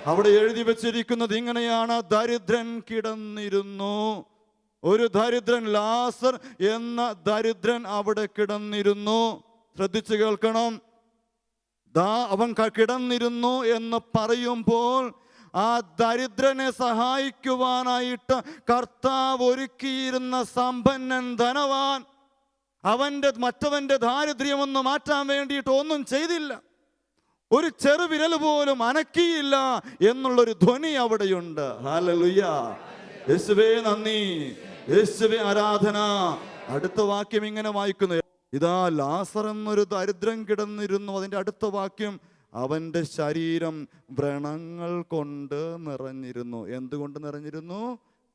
അവിടെ എഴുതി വെച്ചിരിക്കുന്നത് ഇങ്ങനെയാണ്: ദരിദ്രൻ കിടന്നിരുന്നു. ഒരു ദരിദ്രൻ, ലാസർ എന്ന ദരിദ്രൻ അവിടെ കിടന്നിരുന്നു. ശ്രദ്ധിച്ചു കേൾക്കണം. അവൻ കിടന്നിരുന്നു എന്ന് പറയുമ്പോൾ ആ ദരിദ്രനെ സഹായിക്കുവാനായിട്ട് കർത്താവ് ഒരുക്കിയിരുന്ന സമ്പന്നൻ, ധനവാൻ, മറ്റവന്റെ ദാരിദ്ര്യമൊന്നും മാറ്റാൻ വേണ്ടിയിട്ട് ഒന്നും ചെയ്തില്ല. ഒരു ചെറുവിരൽ പോലും അനക്കിയില്ല എന്നുള്ളൊരു ധ്വനി അവിടെയുണ്ട്. ഹല്ലേലൂയ. യേശുവേ നന്ദി, യേശുവേ ആരാധന. അടുത്ത വാക്യം ഇങ്ങനെ വായിക്കുന്നു: ഇതാ ലാസർ എന്നൊരു ദരിദ്രൻ കിടന്നിരുന്നു. അതിൻ്റെ അടുത്ത വാക്യം: അവൻ്റെ ശരീരം വ്രണങ്ങൾ കൊണ്ട് നിറഞ്ഞിരുന്നു. എന്തുകൊണ്ട് നിറഞ്ഞിരുന്നു?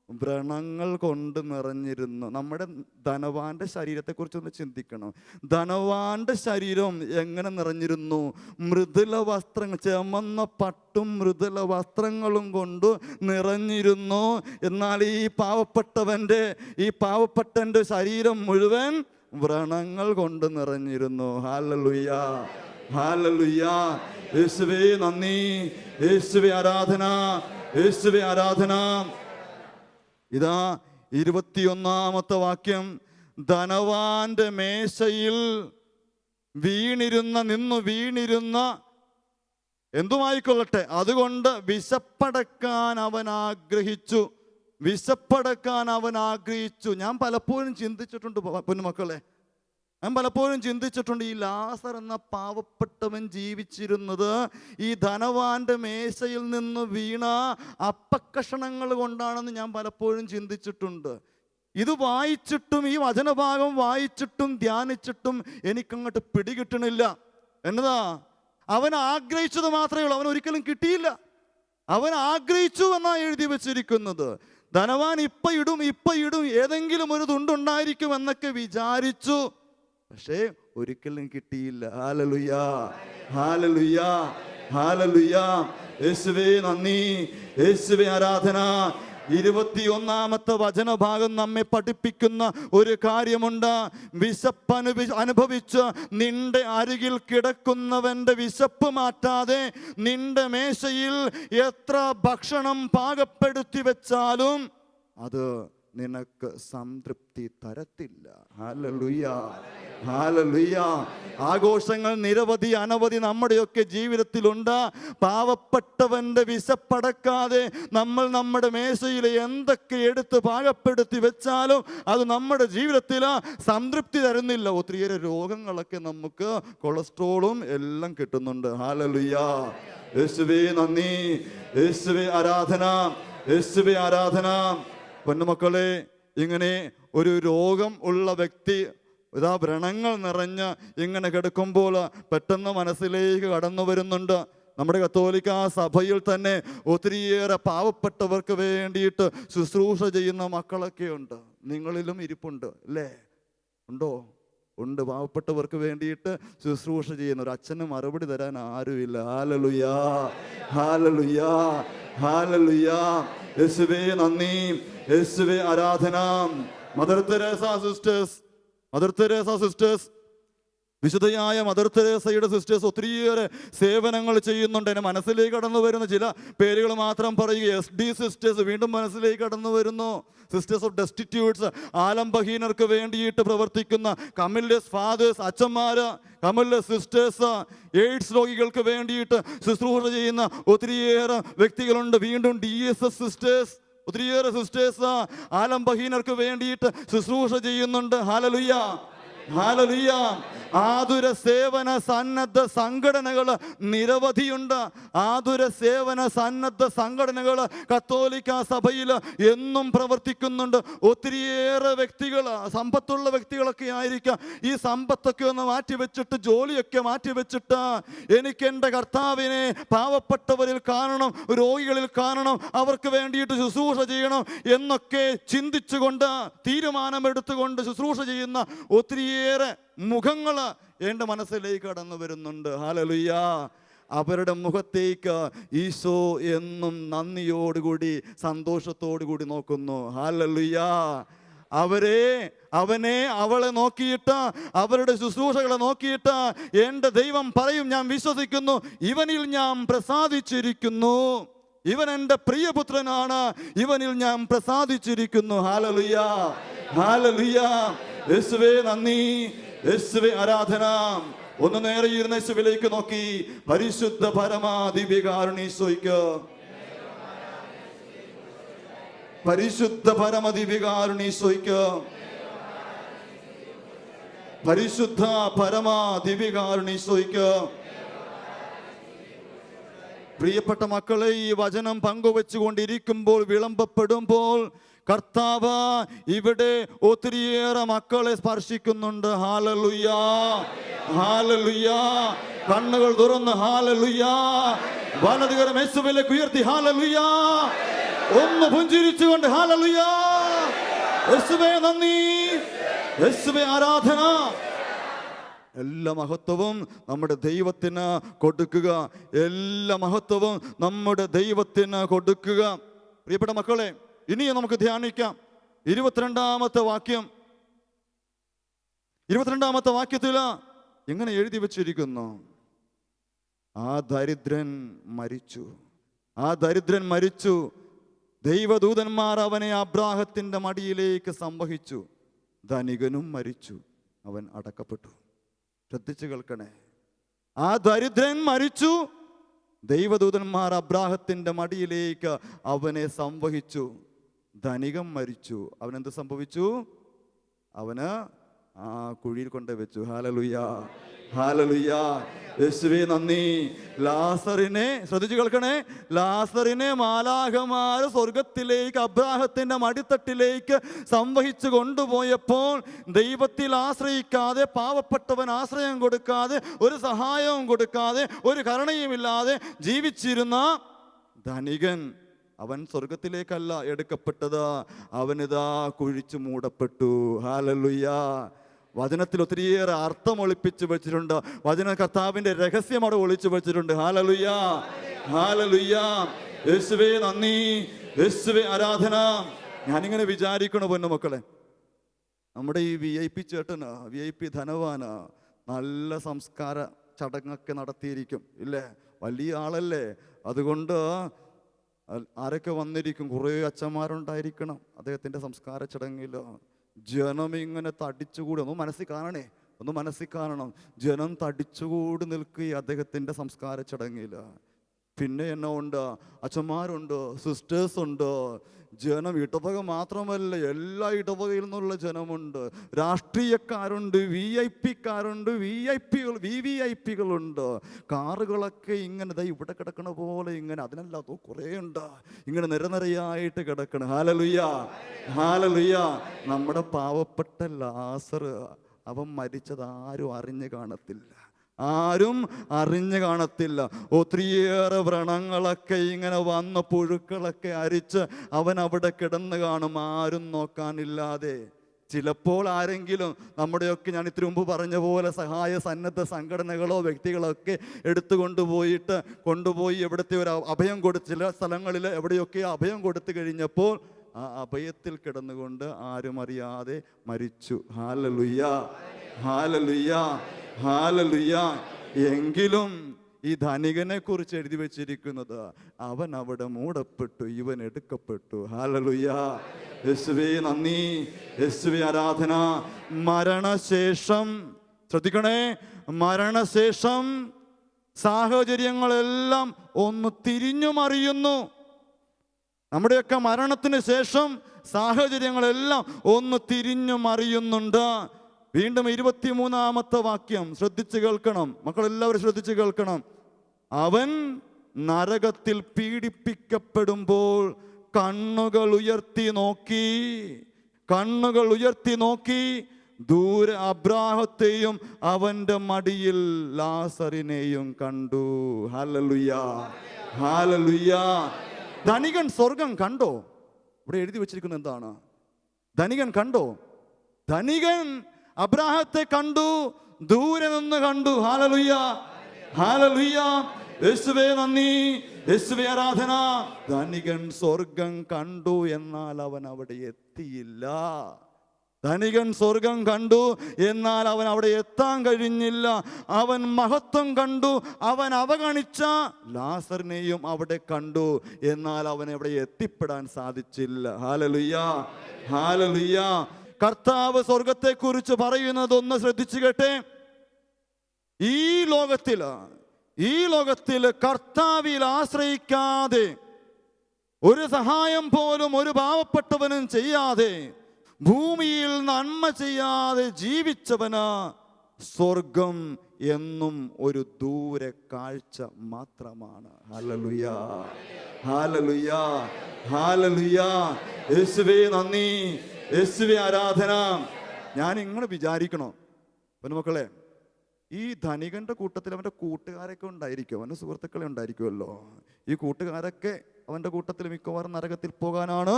വ്രണങ്ങൾ കൊണ്ട് നിറഞ്ഞിരുന്നു. നമ്മുടെ ധനവാന്റെ ശരീരത്തെക്കുറിച്ച് ഒന്ന് ചിന്തിക്കണം. ധനവാന്റെ ശരീരം എങ്ങനെ നിറഞ്ഞിരുന്നു? മൃദുല വസ്ത്രങ്ങൾ, ചുമന്ന പട്ടും മൃദുല വസ്ത്രങ്ങളും കൊണ്ട് നിറഞ്ഞിരുന്നു. എന്നാൽ ഈ പാവപ്പെട്ടൻ്റെ ശരീരം മുഴുവൻ വ്രണങ്ങൾ കൊണ്ട് നിറഞ്ഞിരുന്നു. ഹല്ലേലൂയ, ഹല്ലേലൂയ. യേശുവേ നന്ദി, യേശുവേ ആരാധന, യേശുവേ ആരാധന. ഇതാ 21-ാമത്തെ വാക്യം: ധനവാന്റെ മേശയിൽ നിന്നു വീണിരുന്ന എന്തുമായിക്കൊള്ളട്ടെ, അതുകൊണ്ട് വിശപ്പടക്കാൻ അവൻ ആഗ്രഹിച്ചു. ഞാൻ പലപ്പോഴും ചിന്തിച്ചിട്ടുണ്ട് പൊന്നുമക്കളെ, ഈ ലാസർ എന്ന പാവപ്പെട്ടവൻ ജീവിച്ചിരുന്നത് ഈ ധനവാന്റെ മേശയിൽ നിന്ന് വീണ അപ്പക്കഷണങ്ങൾ കൊണ്ടാണെന്ന് ഞാൻ പലപ്പോഴും ചിന്തിച്ചിട്ടുണ്ട്. ഇത് വായിച്ചിട്ടും, ഈ വചനഭാഗം വായിച്ചിട്ടും ധ്യാനിച്ചിട്ടും എനിക്കങ്ങോട്ട് പിടികിട്ടണില്ല. എന്നതാ? അവൻ ആഗ്രഹിച്ചത് മാത്രമേ ഉള്ളൂ, അവൻ ഒരിക്കലും കിട്ടിയില്ല. അവൻ ആഗ്രഹിച്ചു എന്നാണ് എഴുതി വെച്ചിരിക്കുന്നത്. ധനവാൻ ഇപ്പൊ ഇടും ഏതെങ്കിലും ഒരു തുണ്ടുണ്ടായിരിക്കും എന്നൊക്കെ വിചാരിച്ചു, പക്ഷേ ഒരിക്കലും കിട്ടിയില്ല. ഹല്ലേലൂയ, ഹല്ലേലൂയ, ഹല്ലേലൂയ. യേശുവേ നന്ദി, യേശുവേ ആരാധന. 21-ാമത്തെ വചനഭാഗം നമ്മെ പഠിപ്പിക്കുന്ന ഒരു കാര്യമുണ്ട്. അനുഭവിച്ച് നിന്റെ അരികിൽ കിടക്കുന്നവന്റെ വിശപ്പ് മാറ്റാതെ നിന്റെ മേശയിൽ എത്ര ഭക്ഷണം പാകപ്പെടുത്തി വെച്ചാലും അത് നിനക്ക് സംതൃപ്തി തരത്തില്ല. Hallelujah, hallelujah. ആഘോഷങ്ങൾ നിരവധി അനവധി നമ്മുടെയൊക്കെ ജീവിതത്തിലുണ്ട്. പാവപ്പെട്ടവന്റെ വിശപ്പടക്കാതെ നമ്മൾ നമ്മുടെ മേശയിൽ എന്തൊക്കെ എടുത്ത് പാകപ്പെടുത്തി വെച്ചാലും അത് നമ്മുടെ ജീവിതത്തിൽ സംതൃപ്തി തരുന്നില്ല. ഒത്തിരിയേറെ രോഗങ്ങളൊക്കെ നമുക്ക് കൊളസ്ട്രോളും എല്ലാം കിട്ടുന്നുണ്ട്. ഹല്ലേലൂയ. യേശുവേ നന്ദി, യേശുവേ ആരാധന, യേശുവേ ആരാധന. പൊന്നുമക്കളെ, ഇങ്ങനെ ഒരു രോഗം ഉള്ള വ്യക്തി വ്രണങ്ങൾ നിറഞ്ഞ് ഇങ്ങനെ കിടക്കുമ്പോൾ പെട്ടെന്ന് മനസ്സിലേക്ക് കടന്നു വരുന്നുണ്ട്. നമ്മുടെ കത്തോലിക്ക സഭയിൽ തന്നെ ഒത്തിരിയേറെ പാവപ്പെട്ടവർക്ക് വേണ്ടിയിട്ട് ശുശ്രൂഷ ചെയ്യുന്ന മക്കളൊക്കെ ഉണ്ട്. നിങ്ങളിലും ഇരിപ്പുണ്ട് അല്ലേ? ഉണ്ടോ? ഉണ്ട്. പാവപ്പെട്ടവർക്ക് വേണ്ടിയിട്ട് ശുശ്രൂഷ ചെയ്യുന്ന ഒരു അച്ഛന് മറുപടി തരാൻ ആരുമില്ല. ഹല്ലേലൂയ, ഹല്ലേലൂയ, ഹല്ലേലൂയ. യേശുവേ നന്ദി, യേശുവേ ആരാധന. മദർ തെരേസ സിസ്റ്റേഴ്സ്, വിശുദ്ധയായ മദർ തെരേസയുടെ സിസ്റ്റേഴ്സ് ഒത്തിരിയേറെ സേവനങ്ങൾ ചെയ്യുന്നുണ്ട്. എൻ്റെ മനസ്സിലേക്ക് കടന്നു വരുന്ന ചില പേരുകൾ മാത്രം പറയുക. SD സിസ്റ്റേഴ്സ് വീണ്ടും മനസ്സിലേക്ക് കടന്നു വരുന്നു. സിസ്റ്റേഴ്സ് ഓഫ് ഡെസ്റ്റിറ്റ്യൂട്ട്സ്, ആലംബഹീനർക്ക് വേണ്ടിയിട്ട് പ്രവർത്തിക്കുന്ന കമിൽഡേസ് ഫാദേഴ്സ്, അച്ഛന്മാര്, കമിൽഡേസ് സിസ്റ്റേഴ്സ്, എയ്ഡ്സ് രോഗികൾക്ക് വേണ്ടിയിട്ട് ശുശ്രൂഷ ചെയ്യുന്ന ഒത്തിരിയേറെ വ്യക്തികളുണ്ട്. വീണ്ടും DSS സിസ്റ്റേഴ്സ്, ഒത്തിരിയേറെ സിസ്റ്റേഴ്സ് ആലംബഹീനർക്ക് വേണ്ടിയിട്ട് ശുശ്രൂഷ ചെയ്യുന്നുണ്ട്. Hallelujah, hallelujah. ആതുര സേവന സന്നദ്ധ സംഘടനകൾ നിരവധിയുണ്ട്. ആതുര സേവന സന്നദ്ധ സംഘടനകൾ കത്തോലിക്ക സഭയിൽ എന്നും പ്രവർത്തിക്കുന്നുണ്ട്. ഒത്തിരിയേറെ വ്യക്തികൾ, സമ്പത്തുള്ള വ്യക്തികളൊക്കെ ആയിരിക്കാം. ഈ സമ്പത്തൊക്കെ ഒന്ന് മാറ്റിവെച്ചിട്ട്, ജോലിയൊക്കെ മാറ്റിവെച്ചിട്ട് എനിക്ക് എൻ്റെ കർത്താവിനെ പാവപ്പെട്ടവരിൽ കാണണം, രോഗികളിൽ കാണണം, അവർക്ക് വേണ്ടിയിട്ട് ശുശ്രൂഷ ചെയ്യണം എന്നൊക്കെ ചിന്തിച്ചുകൊണ്ട് തീരുമാനമെടുത്തുകൊണ്ട് ശുശ്രൂഷ ചെയ്യുന്ന ഒത്തിരിയേറെ മുഖങ്ങൾ എൻ്റെ മനസ്സിലേക്ക് കടന്നു വരുന്നുണ്ട്. ഹല്ലേലൂയ. അവരുടെ മുഖത്തേക്ക് ഈശോ എന്നും നന്ദിയോടുകൂടി സന്തോഷത്തോടുകൂടി നോക്കുന്നു. ഹല്ലേലൂയ. അവളെ നോക്കിയിട്ട്, അവരുടെ ശുശ്രൂഷകളെ നോക്കിയിട്ട് എൻ്റെ ദൈവം പറയും, ഞാൻ വിശ്വസിക്കുന്നു, ഇവനിൽ ഞാൻ പ്രസാദിച്ചിരിക്കുന്നു, ഇവൻ എൻ്റെ പ്രിയപുത്രനാണ്, ഇവനിൽ ഞാൻ പ്രസാദിച്ചിരിക്കുന്നു. ഹല്ലേലൂയ, ഹല്ലേലൂയ. യേശുവേ നന്ദി, യേശുവേ ആരാധന. ഒന്ന് നേരെ ഇരുന്ന യേശുവിലേക്ക് നോക്കി, പരിശുദ്ധ പരമാദിവ്യകാരുണീശോയ്ക്ക്, പരിശുദ്ധ പരമദിവ്യകാരുണീശോയ്ക്ക്, പരിശുദ്ധ പരമാദിവ്യകാരുണീശോയ്ക്ക്. പ്രിയപ്പെട്ട മക്കളെ, ഈ വചനം പങ്കുവെച്ചുകൊണ്ടിരിക്കുമ്പോൾ, വിളമ്പപ്പെടുമ്പോൾ കർത്താവ് ഇവിടെ ഒത്തിരിയേറെ മക്കളെ സ്പർശിക്കുന്നുണ്ട്. Hallelujah, hallelujah. കണ്ണുകൾ തുറന്ന് ഹല്ലേലൂയ, വലതുകരം യേശുവിലേക്ക് ഉയർത്തി ഹല്ലേലൂയ, ഒന്ന് പുഞ്ചിരിച്ചുകൊണ്ട് ഹല്ലേലൂയ. യേശുവേ നന്ദി, യേശുവേ ആരാധന. എല്ലാ മഹത്വവും നമ്മുടെ ദൈവത്തിന് കൊടുക്കുക, എല്ലാ മഹത്വവും നമ്മുടെ ദൈവത്തിന് കൊടുക്കുക. പ്രിയപ്പെട്ട മക്കളെ, ഇനിയും നമുക്ക് ധ്യാനിക്കാം 22-ാമത്തെ വാക്യം. 22-ാമത്തെ വാക്യത്തിൽ എങ്ങനെ എഴുതി വച്ചിരിക്കുന്നു? ആ ദരിദ്രൻ മരിച്ചു, ആ ദരിദ്രൻ മരിച്ചു, ദൈവദൂതന്മാർ അവനെ അബ്രാഹത്തിന്റെ മടിയിലേക്ക് സംവഹിച്ചു, ധനികനും മരിച്ചു, അവൻ അടക്കപ്പെട്ടു. ശ്രദ്ധിച്ചു കേൾക്കണേ. ആ ദരിദ്രൻ മരിച്ചു, ദൈവദൂതന്മാർ അബ്രാഹത്തിന്റെ മടിയിലേക്ക് അവനെ സംവഹിച്ചു, ധനികൻ മരിച്ചു. അവനെന്ത് സംഭവിച്ചു? അവന് ആ കുഴിയിൽ കൊണ്ടുവച്ചു. ഹല്ലേലൂയ, ഹല്ലേലൂയ. യേശുവേ നന്ദി. ലാസറിനെ ശ്രദ്ധിച്ചു കേൾക്കണേ. ലാസറിനെ മാലാഖമാർ സ്വർഗത്തിലേക്ക് അബ്രാഹത്തിന്റെ മടിത്തട്ടിലേക്ക് സംവഹിച്ചു കൊണ്ടുപോയപ്പോൾ ദൈവത്തിൽ ആശ്രയിക്കാതെ, പാവപ്പെട്ടവൻ ആശ്രയം കൊടുക്കാതെ, ഒരു സഹായവും കൊടുക്കാതെ, ഒരു കരുണയുമില്ലാതെ ജീവിച്ചിരുന്ന ധനികൻ, അവൻ സ്വർഗത്തിലേക്കല്ല എടുക്കപ്പെട്ടത്, അവനിതാ കുഴിച്ചു മൂടപ്പെട്ടു. ഹല്ലേലൂയ. വചനത്തിൽ ഒത്തിരിയേറെ അർത്ഥം ഒളിപ്പിച്ചു വെച്ചിട്ടുണ്ട്. വചന കർത്താവിന്റെ രഹസ്യം അവിടെ ഒളിച്ചു വെച്ചിട്ടുണ്ട്. ഹല്ലേലൂയ, ഹല്ലേലൂയ. യേശുവേ നന്ദി, യേശുവേ ആരാധന. ഞാനിങ്ങനെ വിചാരിക്കണ പൊന്നു മക്കളെ, നമ്മുടെ ഈ VIP ചേട്ടന്, VIP ധനവാന് നല്ല സംസ്കാര ചടങ്ങൊക്കെ നടത്തിയിരിക്കും ഇല്ലേ? വലിയ ആളല്ലേ? അതുകൊണ്ട് ആരൊക്കെ വന്നിരിക്കും? കുറേ അച്ഛന്മാരുണ്ടായിരിക്കണം അദ്ദേഹത്തിൻ്റെ സംസ്കാര ചടങ്ങിൽ. ജനം ഇങ്ങനെ തടിച്ചുകൂടി, ഒന്ന് മനസ്സിൽ കാണണേ, ഒന്ന് മനസ്സിൽ കാണണം. ജനം തടിച്ചുകൂടി നിൽക്കുക അദ്ദേഹത്തിൻ്റെ സംസ്കാര ചടങ്ങിൽ. പിന്നെ എന്നാ ഉണ്ട്? അച്ഛന്മാരുണ്ട്, സിസ്റ്റേഴ്സ് ഉണ്ട്. ജനം ഇടവക മാത്രമല്ല, എല്ലാ ഇടവകയിൽ നിന്നുള്ള ജനമുണ്ട്. രാഷ്ട്രീയക്കാരുണ്ട്, VIP-ക്കാരുണ്ട്, VVIP-കളുണ്ട്. കാറുകളൊക്കെ ഇങ്ങനെ ഇവിടെ കിടക്കണ പോലെ ഇങ്ങനെ, അതിനല്ലാത്തോ കുറേ ഉണ്ട് ഇങ്ങനെ നിരനിരയായിട്ട് കിടക്കണം. Hallelujah, hallelujah. നമ്മുടെ പാവപ്പെട്ട ലാസർ, അവൻ മരിച്ചത് ആരും അറിഞ്ഞു കാണത്തില്ല, ആരും അറിഞ്ഞു കാണത്തില്ല. ഒത്തിരിയേറെ വ്രണങ്ങളൊക്കെ ഇങ്ങനെ വന്ന പുഴുക്കളൊക്കെ അരിച്ച് അവൻ അവിടെ കിടന്ന് കാണും, ആരും നോക്കാനില്ലാതെ. ചിലപ്പോൾ ആരെങ്കിലും നമ്മുടെയൊക്കെ, ഞാൻ ഇത്തിരി മുമ്പ് പറഞ്ഞ പോലെ, സഹായ സന്നദ്ധ സംഘടനകളോ വ്യക്തികളോ ഒക്കെ കൊണ്ടുപോയി എവിടുത്തെ ഒരു അഭയം കൊടുത്ത്, ചില സ്ഥലങ്ങളിൽ എവിടെയൊക്കെ അഭയം കൊടുത്തു കഴിഞ്ഞപ്പോൾ ആ അഭയത്തിൽ കിടന്നുകൊണ്ട് ആരും അറിയാതെ മരിച്ചു. ഹല്ലേലൂയ, ഹല്ലേലൂയ, ഹല്ലേലൂയ. എങ്കിലും ഈ ധനികനെ കുറിച്ച് എഴുതി വെച്ചിരിക്കുന്നത്, അവൻ അവിടെ മൂടപ്പെട്ടു, ഇവൻ എടുക്കപ്പെട്ടു. ഹല്ലേലൂയ, യേശുവേ നന്ദി, യേശുവേ ആരാധന. മരണശേഷം, ശ്രദ്ധിക്കണേ, മരണശേഷം സാഹചര്യങ്ങളെല്ലാം ഒന്ന് തിരിഞ്ഞു മറിയുന്നു. നമ്മുടെയൊക്കെ മരണത്തിന് ശേഷം സാഹചര്യങ്ങളെല്ലാം ഒന്ന് തിരിഞ്ഞു മറിയുന്നുണ്ട്. വീണ്ടും 23-ാമത്തെ വാക്യം ശ്രദ്ധിച്ച് കേൾക്കണം മക്കളെല്ലാവരും, ശ്രദ്ധിച്ച് കേൾക്കണം. അവൻ നരകത്തിൽ പീഡിപ്പിക്കപ്പെടുമ്പോൾ കണ്ണുകൾ ഉയർത്തി നോക്കി ദൂരെ അബ്രാഹത്തെയും അവന്റെ മടിയിൽ ലാസറിനെയും കണ്ടു. Hallelujah, hallelujah. ധനികൻ സ്വർഗം കണ്ടോ? ഇവിടെ എഴുതി വെച്ചിരിക്കുന്നത് എന്താണ്? ധനികൻ കണ്ടോ? ധനികൻ അബ്രാഹത്തെ കണ്ടു, ദൂരെ നിന്ന് കണ്ടു. ഹല്ലേലൂയ, ഹല്ലേലൂയ. യേശുവേ നന്ദി, യേശുവേ ആരാധന. ധനികൻ സ്വർഗം കണ്ടു, എന്നാൽ അവൻ അവിടെ എത്തിയില്ല. ധനികൻ സ്വർഗം കണ്ടു, എന്നാൽ അവൻ അവിടെ എത്താൻ കഴിഞ്ഞില്ല. അവൻ മഹത്വം കണ്ടു, അവൻ അവഗണിച്ച ലാസറിനെയും അവിടെ കണ്ടു, എന്നാൽ അവൻ അവിടെ എത്തിപ്പെടാൻ സാധിച്ചില്ല. Hallelujah, hallelujah. കർത്താവ് സ്വർഗത്തെ കുറിച്ച് പറയുന്നത് ഒന്ന് ശ്രദ്ധിച്ചു കേട്ടെ. ഈ ലോകത്തില് കർത്താവിൽ ആശ്രയിക്കാതെ, ഒരു സഹായം പോലും ഒരു പാവപ്പെട്ടവനും ചെയ്യാതെ, ഭൂമിയിൽ നന്മ ചെയ്യാതെ ജീവിച്ചവന് സ്വർഗം എന്നും ഒരു ദൂരെ കാഴ്ച മാത്രമാണ്. ഹല്ലേലൂയ, ഹല്ലേലൂയ, ഹല്ലേലൂയ. യേശുവേ നന്ദി, യേശുവേ ആരാധന. ഞാൻ ഇങ്ങനെ വിചാരിക്കണോ പൊന്നുമക്കളെ, ഈ ധനികന്റെ കൂട്ടത്തിൽ അവൻ്റെ കൂട്ടുകാരൊക്കെ ഉണ്ടായിരിക്കും, അവൻ്റെ സുഹൃത്തുക്കളെ ഉണ്ടായിരിക്കുമല്ലോ. ഈ കൂട്ടുകാരൊക്കെ അവൻ്റെ കൂട്ടത്തിൽ മിക്കവാറും നരകത്തിൽ പോകാനാണ്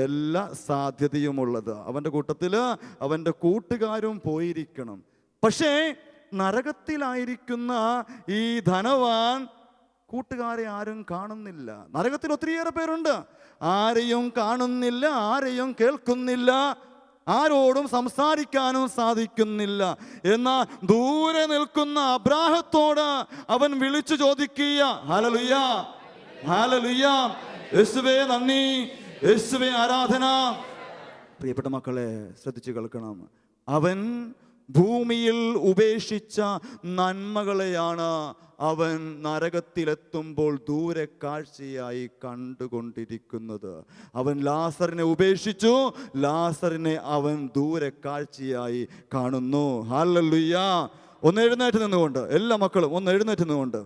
എല്ലാ സാധ്യതയുമുള്ളത്. അവൻ്റെ കൂട്ടത്തിൽ അവൻ്റെ കൂട്ടുകാരും പോയിരിക്കണം. പക്ഷേ നരകത്തിലായിരിക്കുന്ന ഈ ധനവാൻ കൂട്ടുകാരെ ആരും കാണുന്നില്ല. നരകത്തിൽ ഒത്തിരിയേറെ പേരുണ്ട്, ആരെയും കാണുന്നില്ല, ആരെയും കേൾക്കുന്നില്ല, ആരോടും സംസാരിക്കാനും സാധിക്കുന്നില്ല. എന്നാൽ ദൂരെ നിൽക്കുന്ന അബ്രാഹത്തോട് അവൻ വിളിച്ചു ചോദിക്കുക, ഹല്ലേലൂയ, ഹല്ലേലൂയ. യേശുവേ നന്ദി, യേശുവേ ആരാധന. പ്രിയപ്പെട്ട മക്കളെ ശ്രദ്ധിച്ചു കേൾക്കണം. അവൻ ഭൂമിയിൽ ഉപേക്ഷിച്ച നന്മകളെയാണ് അവൻ നരകത്തിലെത്തുമ്പോൾ ദൂരെ കാഴ്ചയായി കണ്ടുകൊണ്ടിരിക്കുന്നത്. അവൻ ലാസറിനെ ഉപേക്ഷിച്ചു, ലാസറിനെ അവൻ ദൂരെ കാഴ്ചയായി കാണുന്നു. ഹല്ലേലൂയ. ഒന്ന് എഴുന്നേറ്റ് നിന്നുകൊണ്ട്, എല്ലാ മക്കളും ഒന്ന് എഴുന്നേറ്റ് നിന്നുകൊണ്ട്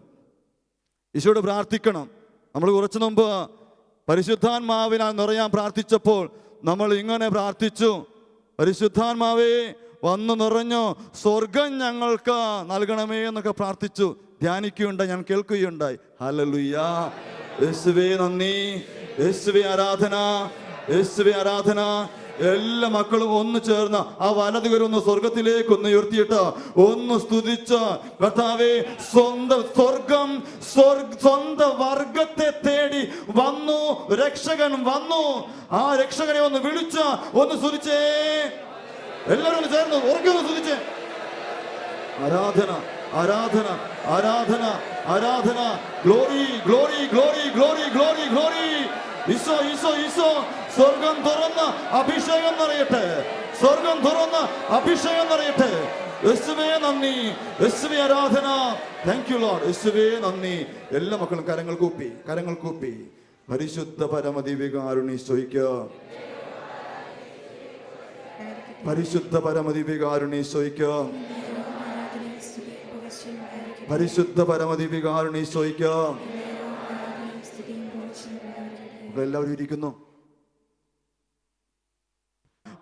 ഈശോയോട് പ്രാർത്ഥിക്കണം. നമ്മൾ കുറച്ചു മുമ്പ് പരിശുദ്ധാത്മാവിനാൽ നിറയാൻ പ്രാർത്ഥിച്ചപ്പോൾ നമ്മൾ ഇങ്ങനെ പ്രാർത്ഥിച്ചു, പരിശുദ്ധാത്മാവേ വന്നു നിറഞ്ഞോ, സ്വർഗം ഞങ്ങൾക്ക് നൽകണമേ എന്നൊക്കെ പ്രാർത്ഥിച്ചു, ധ്യാനിക്കുകയുണ്ടായി, ഞാൻ കേൾക്കുകയുണ്ടായി. ഹല്ലേലൂയ. യേശുവേ നന്ദി, യേശുവേ ആരാധന, യേശുവേ ആരാധന. എല്ലാ മക്കളും ഒന്ന് ചേർന്ന് ആ വലതുകരൊന്ന് സ്വർഗത്തിലേക്ക് ഒന്ന് ഉയർത്തിയിട്ട് ഒന്ന് സ്തുതിച്ച്, കർത്താവേ, സ്വന്തം വർഗത്തെ തേടി വന്നു, രക്ഷകൻ വന്നു. ആ രക്ഷകനെ ഒന്ന് വിളിച്ച ഒന്ന് സ്തുതിച്ചേ. എല്ലാവരും ചേർന്ന് ഉറക്കെ ഒന്ന് സ്തുതിച്ചേ. ആരാധന, ആരാധന, ആരാധന, ആരാധന. Glory, glory, glory, glory, glory, glory. Eesho, Eesho, Eesho. സ്വർഗം തുറന്ന് അഭിഷേകം നിറയട്ടെ, സ്വർഗം തുറന്ന് അഭിഷേകം നിറയട്ടെ. യേശുവേ നന്ദി, യേശുവേ ആരാധന. Thank you Lord. യേശുവേ നന്ദി. എല്ലാ മക്കളും കരങ്ങൾ കൂപ്പി, കരങ്ങൾ കൂപ്പി. പരിശുദ്ധ പരമദിവ്യകാരുണ്യീശോയ്ക്ക്, പരിശുദ്ധ പരമദിവ്യകാരുണ്യീശോയ്ക്ക്, പരിശുദ്ധ പരമദിവ്യകാരുണ്യീശോയ്ക്ക്. എല്ലാവരും ഇരിക്കുന്നു.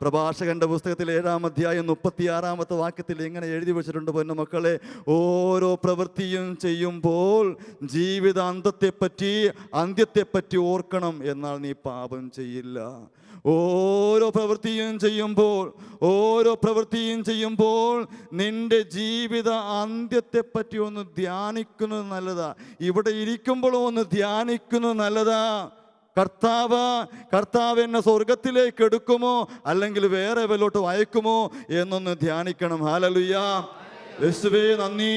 പ്രഭാഷകന്റെ പുസ്തകത്തിൽ 7-ാം അധ്യായം 36-ാമത്തെ വാക്യത്തിൽ ഇങ്ങനെ എഴുതി വെച്ചിട്ടുണ്ട്, പൊന്നു മക്കളെ, ഓരോ പ്രവൃത്തിയും ചെയ്യുമ്പോൾ അന്ത്യത്തെപ്പറ്റി ഓർക്കണം, എന്നാൽ നീ പാപം ചെയ്യില്ല. ഓരോ പ്രവൃത്തിയും ചെയ്യുമ്പോൾ നിന്റെ ജീവിത അന്ത്യത്തെപ്പറ്റി ഒന്ന് ധ്യാനിക്കുന്നത് നല്ലതാ. ഇവിടെ ഇരിക്കുമ്പോഴും ഒന്ന് ധ്യാനിക്കുന്നത് നല്ലതാ. കർത്താവ് എന്നെ സ്വർഗത്തിലേക്ക് എടുക്കുമോ അല്ലെങ്കിൽ വേറെ വല്ലോട്ട് അയക്കുമോ എന്നൊന്ന് ധ്യാനിക്കണം. ഹല്ലേലൂയ. യേശുവേ നന്ദി,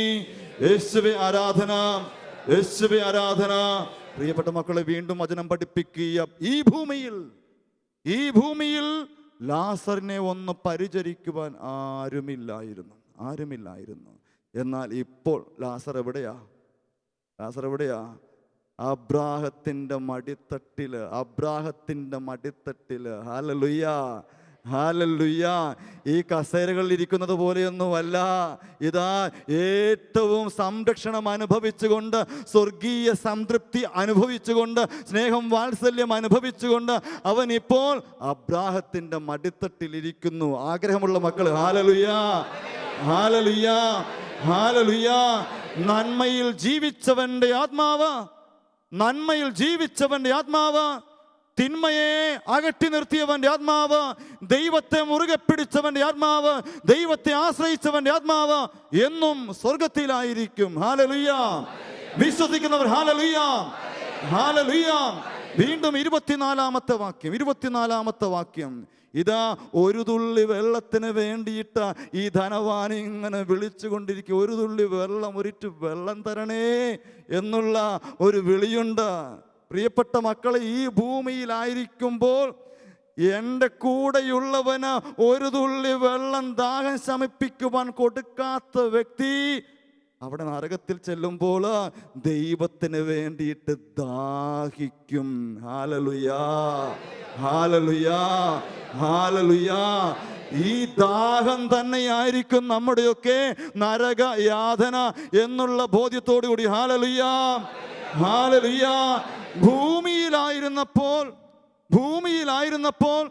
യേശുവേ ആരാധന, യേശുവേ ആരാധന. പ്രിയപ്പെട്ട മക്കളെ, വീണ്ടും വചനം പഠിപ്പിക്കുക. ഈ ഭൂമിയിൽ ലാസറിനെ ഒന്ന് പരിചരിക്കുവാൻ ആരുമില്ലായിരുന്നു. എന്നാൽ ഇപ്പോൾ ലാസർ എവിടെയാ? അബ്രാഹത്തിന്റെ മടിത്തട്ടില്. ഹല്ലേലൂയ, ഹല്ലേലൂയ. ഈ കസേരകളിൽ ഇരിക്കുന്നത് പോലെയൊന്നുമല്ല. ഇതാ ഏറ്റവും സംരക്ഷണം അനുഭവിച്ചുകൊണ്ട്, സ്വർഗീയ സംതൃപ്തി അനുഭവിച്ചുകൊണ്ട്, സ്നേഹം വാത്സല്യം അനുഭവിച്ചുകൊണ്ട് അവൻ ഇപ്പോൾ അബ്രാഹത്തിന്റെ മടിത്തട്ടിൽ ഇരിക്കുന്നു. ആഗ്രഹമുള്ള മക്കൾ ഹല്ലേലൂയ, ഹല്ലേലൂയ, ഹല്ലേലൂയ. നന്മയിൽ ജീവിച്ചവന്റെ ആത്മാവ്, തിന്മയെ അകറ്റി നിർത്തിയവന്റെ ആത്മാവ്, ദൈവത്തെ മുറുകെ പിടിച്ചവന്റെ ആത്മാവ്, ദൈവത്തെ ആശ്രയിച്ചവന്റെ ആത്മാവ് എന്നും സ്വർഗത്തിലായിരിക്കും. ഹല്ലേലൂയ. വിശ്വസിക്കുന്നവർ ഹല്ലേലൂയ, ഹല്ലേലൂയ. വീണ്ടും 24-ാമത്തെ വാക്യം. ഇതാ ഒരു തുള്ളി വെള്ളത്തിന് വേണ്ടിയിട്ട് ഈ ധനവാൻ ഇങ്ങനെ വിളിച്ചുകൊണ്ടിരിക്കും. ഒരു തുള്ളി വെള്ളം, ഒരിറ്റു വെള്ളം തരണേ എന്നുള്ള ഒരു വിളിയുണ്ട്. പ്രിയപ്പെട്ട മക്കളെ, ഈ ഭൂമിയിലായിരിക്കുമ്പോൾ എൻ്റെ കൂടെയുള്ളവന് ഒരു തുള്ളി വെള്ളം ദാഹം ശമിപ്പിക്കുവാൻ കൊടുക്കാത്ത വ്യക്തി അവിടെ നരകത്തിൽ ചെല്ലുമ്പോൾ ദൈവത്തിന് വേണ്ടിയിട്ട് ദാഹിക്കും. ഹല്ലേലൂയ, ഹല്ലേലൂയ, ഹല്ലേലൂയ. ഈ ദാഹം തന്നെയായിരിക്കും നമ്മുടെയൊക്കെ നരക യാതന എന്നുള്ള ബോധ്യത്തോടു കൂടി. Hallelujah, hallelujah. ഭൂമിയിലായിരുന്നപ്പോൾ